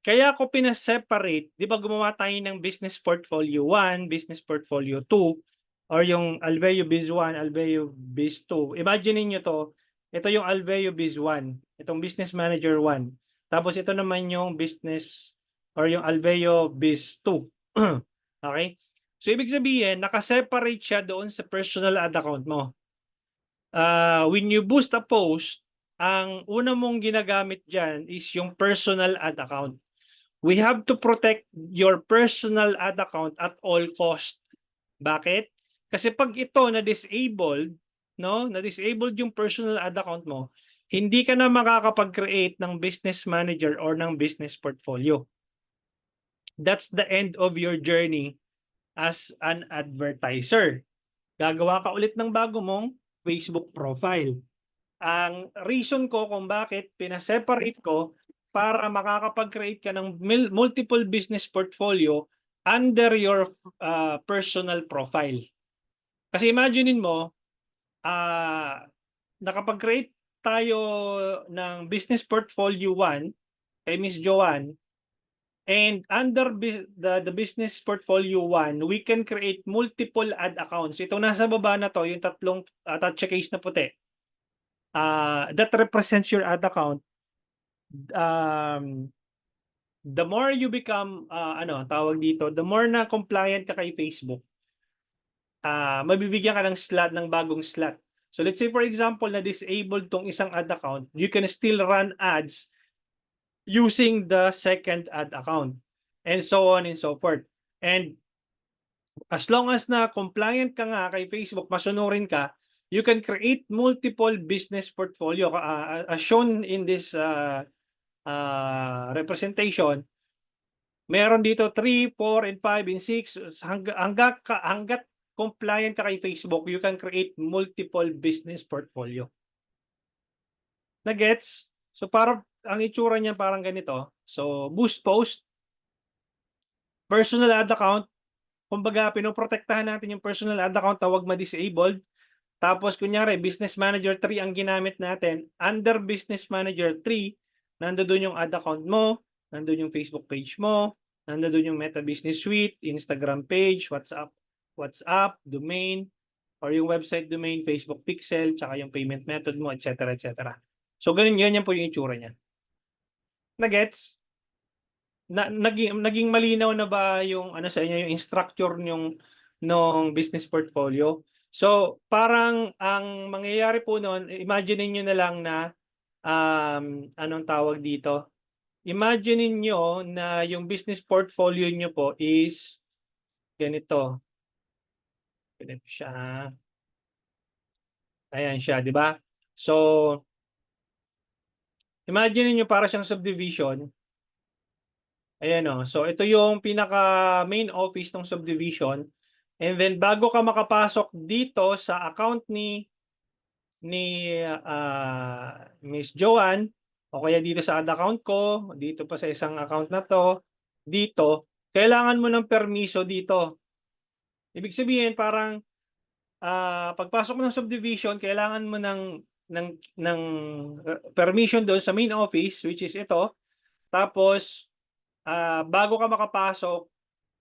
kaya ko pina-separate, 'di ba gumawa tayo ng Business Portfolio 1, Business Portfolio 2, or yung Alveo Biz 1, Alveo Biz 2. Imagine niyo 'to, ito yung Alveo Biz 1, itong Business Manager 1. Tapos ito naman yung business or yung Alveo Biz 2. Okay? So ibig sabihin, naka-separate siya doon sa personal ad account mo. When you boost a post, ang una mong ginagamit diyan is yung personal ad account. We have to protect your personal ad account at all cost. Bakit? Kasi pag ito na-disabled, no? Na-disabled yung personal ad account mo, hindi ka na makakapag-create ng business manager or ng business portfolio. That's the end of your journey as an advertiser. Gagawa ka ulit ng bago mong Facebook profile. Ang reason ko kung bakit pina-separate ko para makakapag-create ka ng multiple business portfolio under your personal profile. Kasi imaginein mo, nakapag-create tayo ng business portfolio 1 kay Miss Joanne, and under the business portfolio 1, we can create multiple ad accounts. Itong nasa baba na to, yung tatlong touch case na puti. That represents your ad account. The more you become tawag dito, the more na compliant ka kay Facebook, mabibigyan ka ng slot, ng bagong slot. So let's say for example na disabled tong isang ad account, you can still run ads using the second ad account, and so on and so forth. And as long as na compliant ka nga kay Facebook, masunurin ka, you can create multiple business portfolio as shown in this representation. Meron dito 3, 4, and 5, and 6. Hanggat compliant ka kay Facebook, you can create multiple business portfolio. Na-gets? So para ang itsura niya parang ganito. So boost post, personal ad account, kumbaga pinoprotektahan natin yung personal ad account na wag ma-disabled. Tapos kunyari Business Manager 3 ang ginamit natin. Under Business Manager 3, nandoon yung ad account mo, nandoon yung Facebook page mo, nandoon yung Meta Business Suite, Instagram page, WhatsApp, domain, or yung website domain, Facebook pixel, tsaka yung payment method mo, etc. etc. So ganyan po yung itsura niya. Na-gets? Naging malinaw na ba yung sa inyo yung structure ng business portfolio? So parang ang mangyayari po noon, imagine niyo na lang na anong tawag dito? Imagine niyo na yung business portfolio niyo po is ganito. Ganito siya. Ayan siya, di ba? So imagine niyo para siyang subdivision. Ayan o. So ito yung pinaka main office ng subdivision. And then bago ka makapasok dito sa account ni Miss Joanne, o kaya dito sa ad account ko, dito pa sa isang account na to, dito, kailangan mo ng permiso dito. Ibig sabihin parang pagpasok mo ng subdivision, kailangan mo ng permission doon sa main office, which is ito. Tapos bago ka makapasok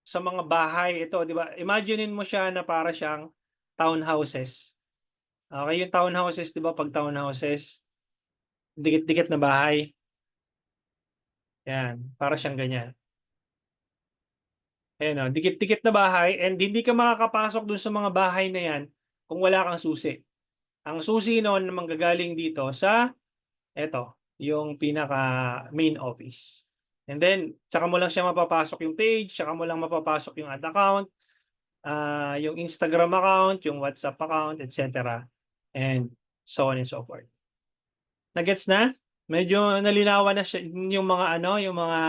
sa mga bahay, ito, di ba? Imaginein mo siya na para siyang townhouses. Okay, yung townhouses, di ba? Pag townhouses, dikit-dikit na bahay. Yan, para siyang ganyan. Ayan o, dikit-dikit na bahay, and hindi ka makakapasok dun sa mga bahay na yan kung wala kang susi. Ang susi noon na manggagaling dito sa, eto, yung pinaka main office. And then, tsaka mo lang siya mapapasok yung page, tsaka mo lang mapapasok yung ad account, yung Instagram account, yung WhatsApp account, etc. And so on and so forth. Nagets na? Medyo nalinawan na siya, yung mga yung mga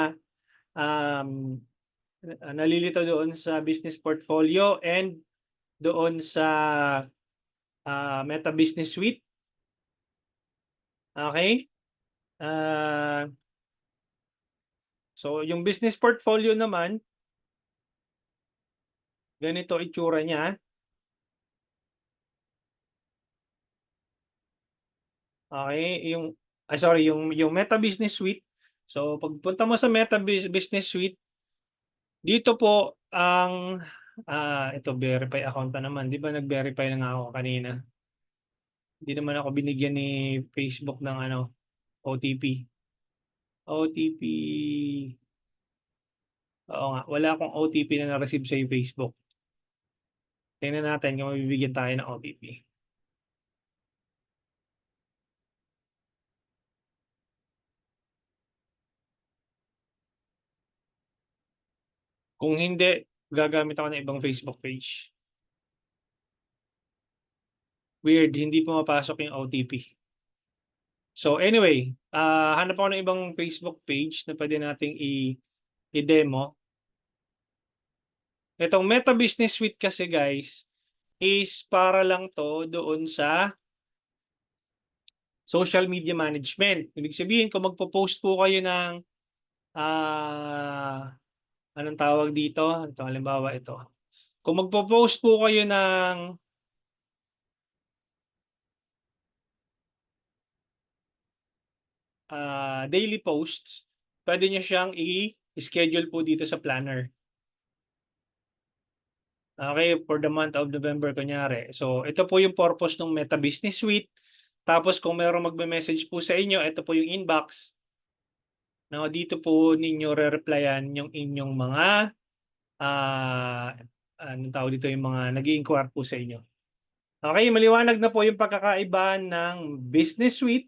um, nalilito doon sa business portfolio and doon sa Meta Business Suite. Okay? So, yung business portfolio naman, ganito itsura niya. Okay, yung Meta Business Suite. So, pagpunta mo sa Meta Business Suite, dito po ang ito verify account na naman. 'Di ba nag-verify na nga ako kanina? Hindi naman ako binigyan ni Facebook ng OTP. OTP. Oo nga, wala akong OTP na na-receive sa Facebook. Tingnan natin kung mabibigyan tayo ng OTP. Kung hindi, gagamit ako ng ibang Facebook page. Weird, hindi pumapasok yung OTP. So anyway, hanap ako ng ibang Facebook page na pwede nating i-demo. Itong Meta Business Suite kasi guys, is para lang to doon sa social media management. Ibig sabihin, kung magpo-post po kayo ng anong tawag dito? Ito, halimbawa ito. Kung magpo-post po kayo ng daily posts, pwede nyo siyang i-schedule po dito sa planner. Okay, for the month of November kunyari. So, ito po yung purpose ng Meta Business Suite. Tapos kung mayroong magme-message po sa inyo, ito po yung inbox. No, dito po ninyo re-replyan yung inyong mga anong tawag dito, yung mga nag-i-inquire po sa inyo. Okay, maliwanag na po yung pagkakaiba ng Business Suite.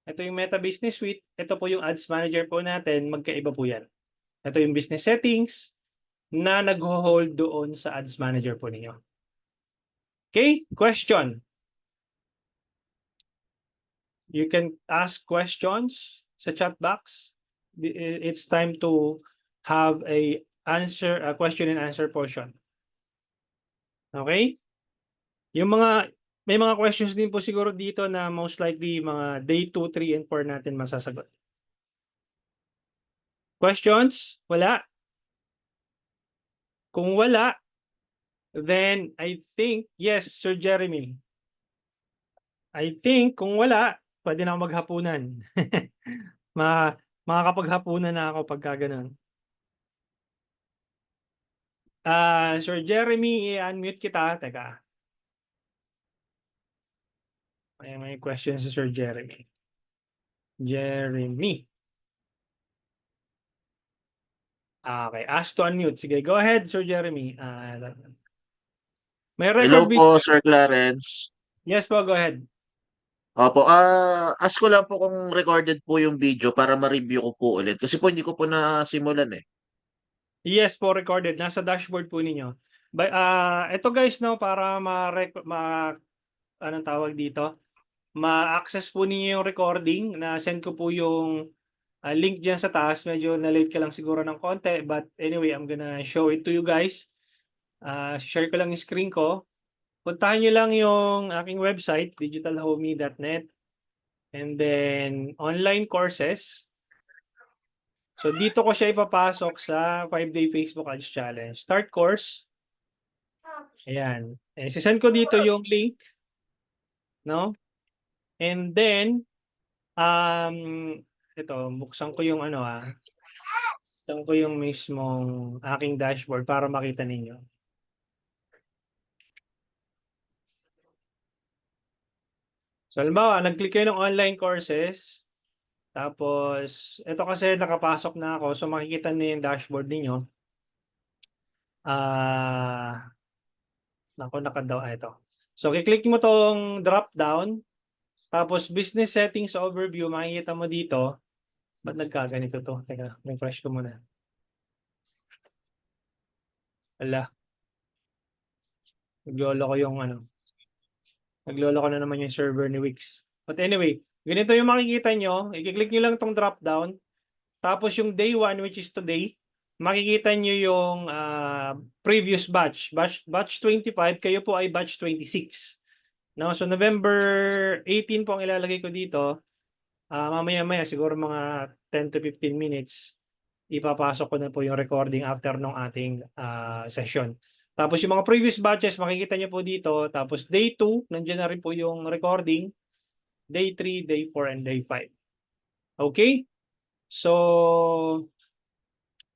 Ito yung Meta Business Suite. Ito po yung Ads Manager po natin. Magkaiba po yan. Ito yung business settings na nag-hold doon sa Ads Manager po ninyo. Okay, question. You can ask questions sa chat box. It's time to have a question and answer portion. Okay? May mga questions din po siguro dito na most likely mga day 2, 3, and 4 natin masasagot. Questions? Wala? Kung wala, then I think, yes, Sir Jeremy. I think kung wala, pwede na ako maghapunan. Makakapaghapunan na ako pagka ganun. Sir Jeremy, i-unmute kita. Teka. May question si Sir Jeremy. Jeremy. Okay, ask to unmute. Sige, go ahead, Sir Jeremy. May Hello record po, Sir Clarence. Yes po, go ahead. Opo, ask ko lang po kung recorded po yung video para ma-review ko po ulit. Kasi po hindi ko po nasimulan eh. Yes po, recorded. Nasa dashboard po ninyo. Ito guys, no, para anong tawag dito? Ma-access po ninyo yung recording. Na-send ko po yung link dyan sa taas. Medyo na-late ka lang siguro ng konti. But anyway, I'm gonna show it to you guys. Share ko lang yung screen ko. Puntahan nyo lang yung aking website, digitalhomey.net. And then, online courses. So, dito ko siya ipapasok sa 5-day Facebook Ads Challenge. Start course. Ayan. Sisend ko dito yung link. No? And then, ito, buksan ko yung buksan ko yung mismong aking dashboard para makita ninyo. So, halimbawa, nag-click kayo ng online courses. Tapos, ito kasi nakapasok na ako. So, makikita niyo yung dashboard ninyo. Ito. So, kiklik mo tong drop down. Tapos, business settings overview, makikita mo dito. Ba't nagkaganito to? Teka, refresh ko muna. Ala, naglolo ko yung ano. Naglolo ko na naman yung server ni Wix. But anyway, ganito yung makikita nyo. I-click nyo lang tong drop down. Tapos yung day 1, which is today, makikita nyo yung previous batch. Batch 25, kayo po ay batch 26. No? So November 18 po ang ilalagay ko dito. Mamaya-maya, siguro mga 10 to 15 minutes, ipapasok ko na po yung recording after ng ating session. Tapos yung mga previous batches, makikita nyo po dito. Tapos day 2, nandiyan na rin po yung recording. Day 3, day 4, and day 5. Okay? So,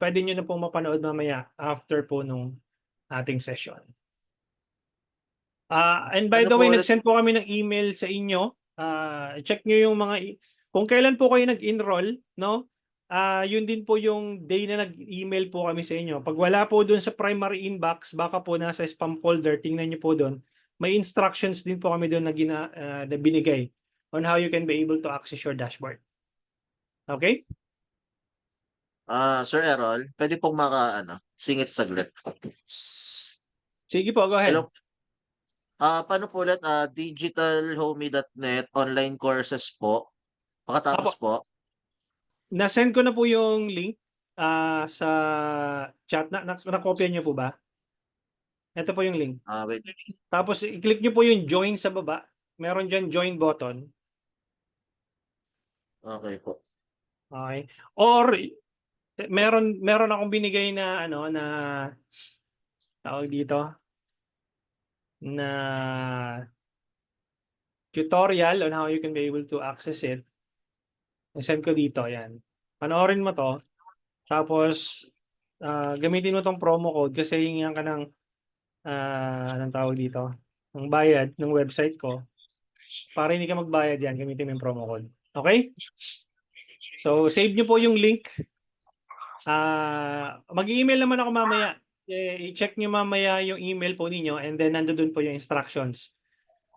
pwede nyo na pong mapanood mamaya after po nung ating session. And by Ano the po way, ulit? nag-send po kami ng email sa inyo. Check nyo yung mga, kung kailan po kayo nag-enroll, no? Yun din po yung day na nag-email po kami sa inyo. Pag wala po dun sa primary inbox, baka po nasa spam folder, tingnan nyo po dun. May instructions din po kami dun na binigay on how you can be able to access your dashboard. Okay? Sir Errol, pwede pong singit saglit. Sige po, go ahead. Hello. Paano po ulit? Digitalhomey.net online courses po. Pakatapos Apo, po. na-send ko na po yung link sa chat. Nakopya nyo po ba? Ito po yung link. Wait. Tapos i-click nyo po yung join sa baba. Meron dyan join button. Okay po. Okay. Or meron akong binigay na na tawag dito na tutorial on how you can be able to access it. I-send ko dito, yan. Panoorin mo to. Tapos gamitin mo tong promo code kasi hingihan ka ng anong tawag dito? Ng bayad ng website ko. Para hindi ka magbayad yan, gamitin mo yung promo code. Okay? So, save nyo po yung link. Mag-email naman ako mamaya. I-check nyo mamaya yung email po ninyo and then nandoon po yung instructions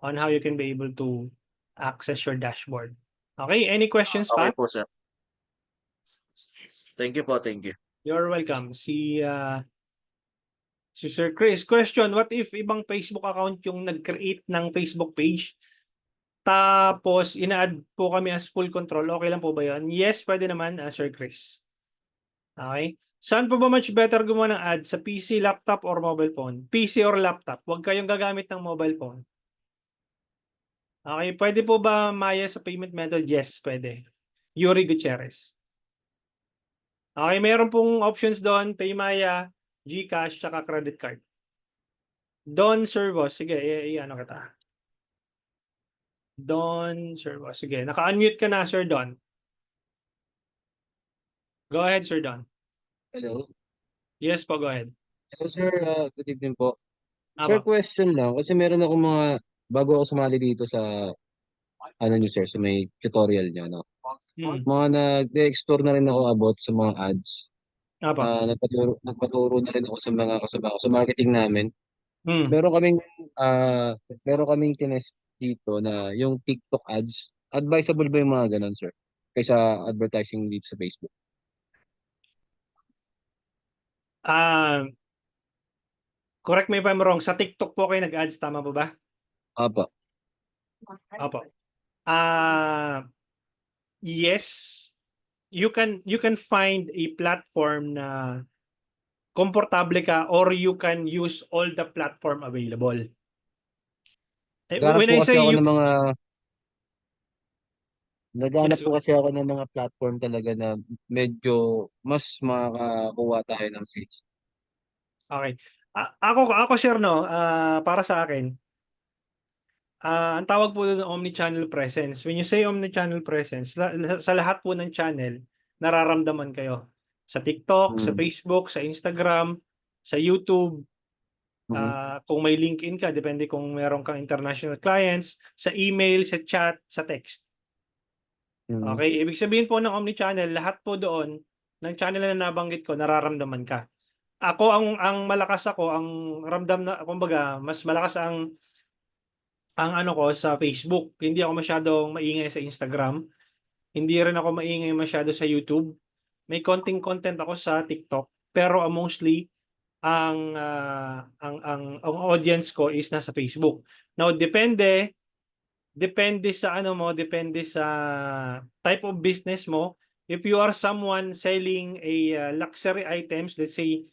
on how you can be able to access your dashboard. Okay? Any questions Okay pa? po, sir. Thank you po, thank you. You're welcome. Si Sir Chris, question, what if ibang Facebook account yung nag-create ng Facebook page? Tapos, ina-add po kami as full control. Okay lang po ba yun? Yes, pwede naman, Sir Chris. Okay? Saan po ba much better gumawa ng ad? Sa PC, laptop, or mobile phone? PC or laptop. Huwag kayong gagamit ng mobile phone. Okay, pwede po ba Maya sa payment method? Yes, pwede. Yuri Gutierrez. Okay, meron pong options doon. PayMaya, GCash, tsaka credit card. Don Servo. Sige, i-ano kita. Don Servo. Sige, naka-unmute ka na, Sir Don. Go ahead, Sir Don. Hello. Yes po, go ahead. Hello, sir. Good evening po. Sir, Apo. question lang. Kasi meron ako bago ako sumali dito sa, niyo, sir, sa may tutorial niyo, no? Mga nag-explore na rin ako about sa mga ads. Apo. Nagpaturo na rin ako sa mga kasama ko sa marketing namin. Hmm. Meron kaming tinest dito na yung TikTok ads. Advisable ba yung mga ganun, sir? Kaysa advertising dito sa Facebook? Correct me if I'm wrong. Sa TikTok po kayo nag-ads, tama po ba? Apo. Apo. Yes. You can find a platform na komportable ka or you can use all the platform available. When I say you, Naghanap Yes, po kasi ako ng mga platform talaga na medyo mas makakuha tayo ng sales. okay. Ako sir, no, para sa akin, ang tawag po doon omnichannel presence. When you say omnichannel presence, sa lahat po ng channel, nararamdaman kayo. Sa TikTok, sa Facebook, sa Instagram, sa YouTube, kung may LinkedIn ka, depende kung meron kang international clients, sa email, sa chat, sa text. Okay, ibig sabihin po ng omnichannel, lahat po doon ng channel na nabanggit ko, nararamdaman ka. Ako ang malakas ako, ang ramdam na kumbaga, mas malakas ang ano ko sa Facebook. Hindi ako masyadong maingay sa Instagram. Hindi rin ako maingay masyado sa YouTube. May konting content ako sa TikTok, pero mostly ang audience ko is nasa Facebook. Now, depende sa ano mo, depende sa type of business mo. If you are someone selling a luxury items, let's say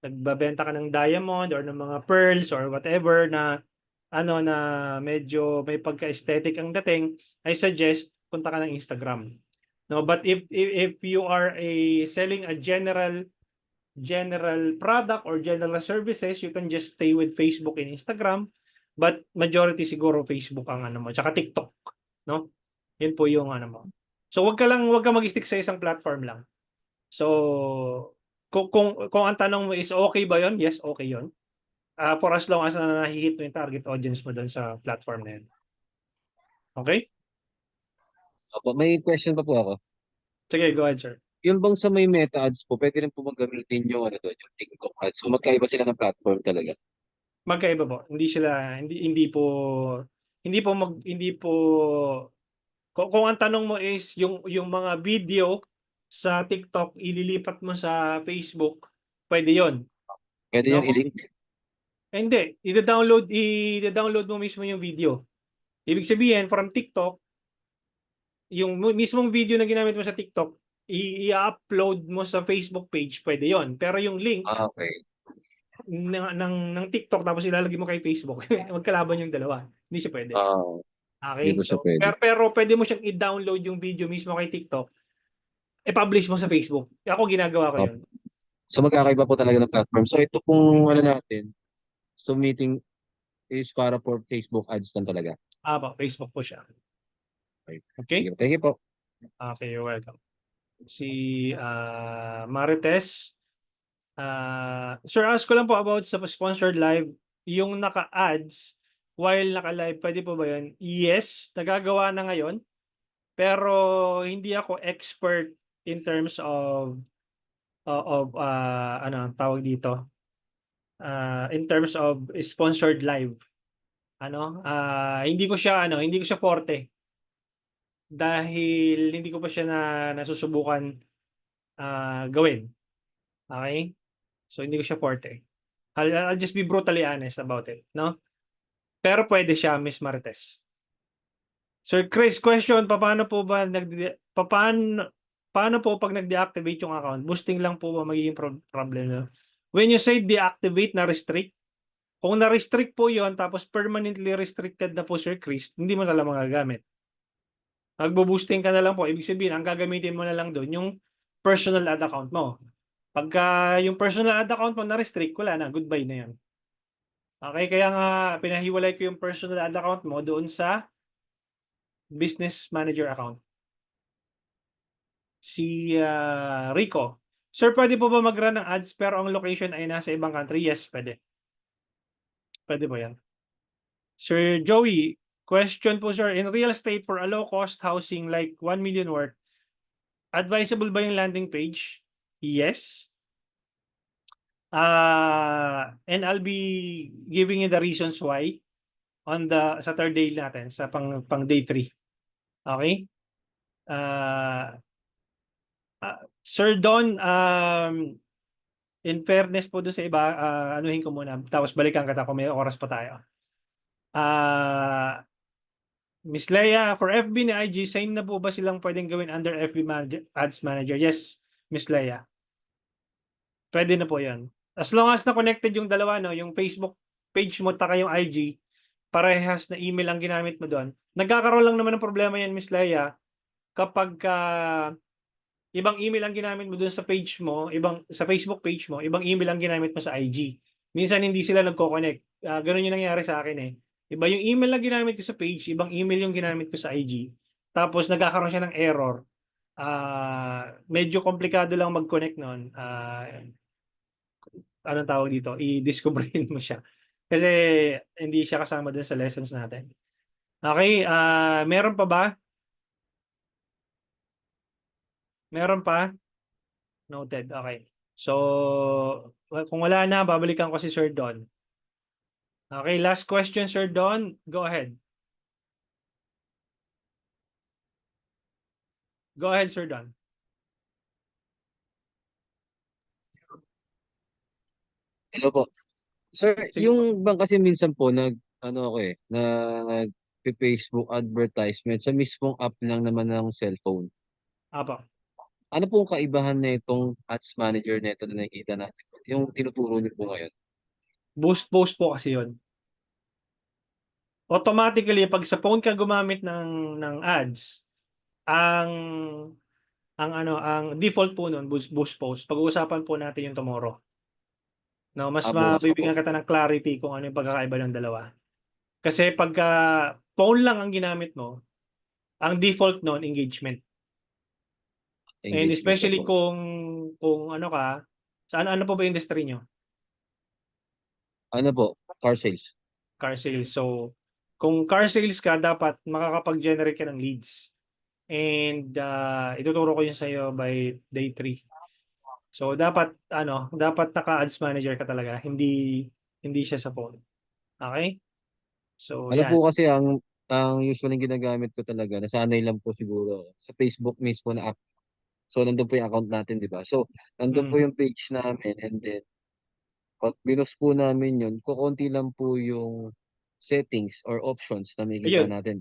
nagbabenta ka ng diamond or ng mga pearls or whatever na ano na medyo may pagka-aesthetic ang dating, I suggest punta ka ng Instagram. No, but if you are selling a general product or general services, you can just stay with Facebook and Instagram. But majority siguro Facebook ang ano mo, tsaka TikTok, no? Yun po yung ano mo. So wag ka mag-stick sa isang platform lang. So kung ang tanong mo is okay ba 'yon? Yes, okay 'yon. For as long as na nahi-hit mo yung target audience mo doon sa platform na yun. Okay? Opo, may question pa po ako. Sige, go ahead, sir. Yung bang sa may Meta ads po, pwede rin po gamitin yung ano doon, yung TikTok ads. So magkaiba sila ng platform talaga. Magkaiba po. Hindi po kung ang tanong mo is yung mga video sa TikTok ililipat mo sa Facebook, pwede 'yon. Pwede No? yung i-link. Hindi, i-download mo mismo yung video. Ibig sabihin from TikTok, yung mismong video na ginamit mo sa TikTok, i-upload mo sa Facebook page, pwede 'yon. Pero yung link Okay. ng TikTok tapos ilalagay mo kay Facebook, magkalaban yung dalawa. Hindi siya pwede. Hindi Okay? po siya So, pwede. pero pwede mo siyang i-download yung video mismo kay TikTok, i-publish mo sa Facebook. Ako ginagawa ko 'yon. So magkakaiba po talaga ng platform. So ito pong ano natin, so meeting is para for Facebook ads lang talaga. Facebook po siya. Okay. Okay? Sige, thank you po. Okay, you're welcome. Si Marites, sir, ask ko lang po about sa sponsored live, yung naka-ads while naka-live, pwede po ba yun? Yes, nagagawa na ngayon, pero hindi ako expert in terms of ano tawag dito, in terms of sponsored live. Hindi ko siya forte dahil hindi ko pa siya nasusubukan gawin. Okay? So hindi ko siya forte. I'll just be brutally honest about it, no? Pero pwede siya, Miss Marites. Sir Chris, question, paano po pag nag-deactivate yung account? Boosting lang po ba magiging problem na? When you say deactivate na restrict, kung na-restrict po yon tapos permanently restricted na po, Sir Chris, hindi mo na lang magagamit. Magbo-boosting ka na lang po. Ibig sabihin, ang gagamitin mo na lang doon yung personal ad account mo. Pagka yung personal ad account mo na-restrict, wala na. Goodbye na yan. Okay, kaya nga pinahiwalay ko yung personal ad account mo doon sa business manager account. Si Rico. Sir, pwede po ba mag-run ng ads pero ang location ay nasa ibang country? Yes, pwede. Pwede po yan. Sir Joey, question po sir, in real estate for a low-cost housing like 1 million worth, advisable ba yung landing page? Yes. And I'll be giving you the reasons why on sa third day natin, sa pang day 3. Okay? Sir Don, in fairness po doon sa iba, anuhin ko muna, tapos balikan kita kung may oras pa tayo. Miss Leia, for FB ni IG, same na po ba silang pwedeng gawin under FB Ads Manager? Yes, Miss Leia. Pwede na po yan. As long as na-connected yung dalawa, no, yung Facebook page mo taka yung IG, parehas na email ang ginamit mo doon. Nagkakaroon lang naman ng problema yan, Miss Leia, kapag ibang email ang ginamit mo doon sa page mo, sa Facebook page mo, ibang email ang ginamit mo sa IG. Minsan hindi sila nagko-connect. Ganun yung nangyari sa akin eh. Iba yung email na ginamit ko sa page, ibang email yung ginamit ko sa IG. Tapos nagkakaroon siya ng error. Medyo komplikado lang mag-connect noon. Anong tawag dito? I-discoverin mo siya. Kasi hindi siya kasama dun sa lessons natin. Okay, meron pa ba? Meron pa? Noted, okay. So, kung wala na, babalikan ko si Sir Don. Okay, last question, Sir Don. Go ahead. Go ahead, Sir Don. Hello po. Sir, Sige po. yung bang kasi minsan po Facebook advertisement sa mismong app lang naman ng cellphone. Apo. Ano pong kaibahan na itong ads manager na ito na nakikita natin? Yung tinuturo niyo po ngayon. Boost post po kasi yun. Automatically, pag sa phone ka gumamit ng ads, ang ang default po nun, boost post. Pag-uusapan po natin yung tomorrow. No, mas Bukas pa po. mabibigyan kita ng clarity kung ano yung pagkakaiba ng dalawa. Kasi pagka phone lang ang ginamit mo, ang default nun, engagement. And Engagement especially na po. kung ano ka, sa ano po ba industry nyo? Ano po? Car sales. Car sales. So, kung car sales ka, dapat makakapag-generate ka ng leads. And ituturo ko yun sa iyo by day 3. So, dapat naka-ads manager ka talaga, hindi siya sa phone. Okay? So, Ano yan. po kasi ang usually ginagamit ko talaga, nasanay lang po siguro sa Facebook mismo na app. So, nandun po yung account natin, di ba? So, nandun po Mm. yung page namin and then, pag binos po namin yun, kukunti lang po yung settings or options na makikita Ayun. natin.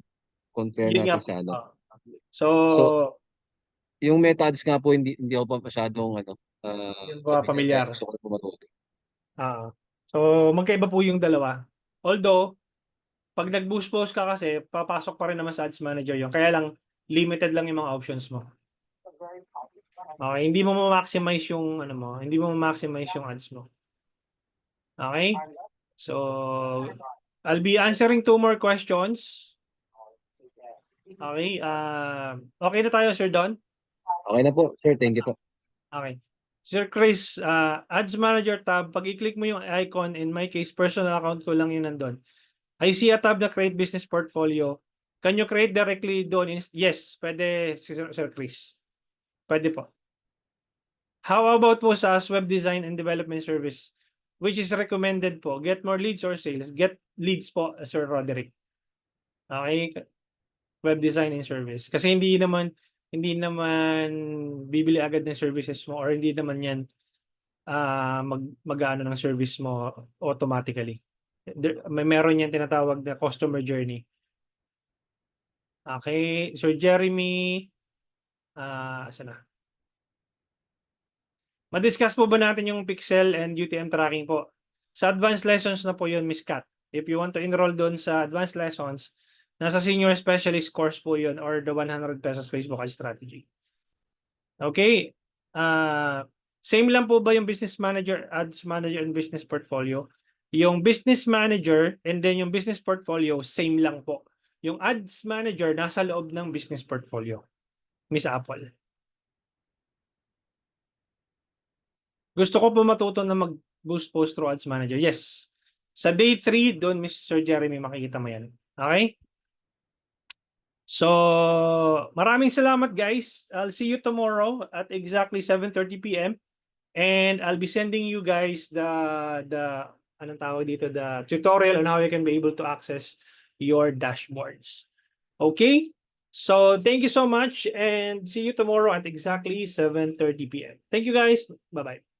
Compare Yun nga natin po. sa ano. So, So, yung meta ads nga po, hindi ako pa masyadong yun po kaya pamilyar. gusto ko na po matuto. So, magkaiba po yung dalawa. Although, pag nag-boost post ka kasi, papasok pa rin naman sa ads manager yun. Kaya lang, limited lang yung mga options mo. Okay, hindi mo ma-maximize yung hindi mo ma-maximize yung ads mo. Okay? So, I'll be answering 2 more questions. Okay, okay na tayo, Sir Don? Okay na po, sir. Thank you po. Okay. Sir Chris, Ads Manager tab, pag i-click mo yung icon, in my case, personal account ko lang yun nandun. I see a tab na Create Business Portfolio. Can you create directly doon? Yes, pwede, Sir Chris. Pwede po. How about po sa Web Design and Development Service? Which is recommended po. Get more leads or sales? Get leads po, Sir Roderick. Okay? Web Design and Service. Kasi hindi naman bibili agad ng services mo or hindi naman yan mag-ano ng service mo automatically. Meron yan tinatawag na customer journey. Okay, Sir Jeremy, saan na? Ma-discuss po ba natin yung Pixel and UTM tracking po? Sa advanced lessons na po yun, Miss Kat. If you want to enroll doon sa advanced lessons, nasa senior specialist course po yun or the 100 pesos Facebook ad strategy. Okay. Same lang po ba yung business manager, ads manager, and business portfolio? Yung business manager and then yung business portfolio, same lang po. Yung ads manager, nasa loob ng business portfolio. Miss Apple. Gusto ko po matuto na mag-boost post through ads manager. Yes. Sa day 3, doon, Mr. Jeremy, makikita mo yan. Okay? So, maraming salamat, guys. I'll see you tomorrow at exactly 7:30 p.m. And I'll be sending you guys the anong tawag dito, the tutorial on how you can be able to access your dashboards. Okay? So, thank you so much and see you tomorrow at exactly 7:30 p.m. Thank you, guys. Bye-bye.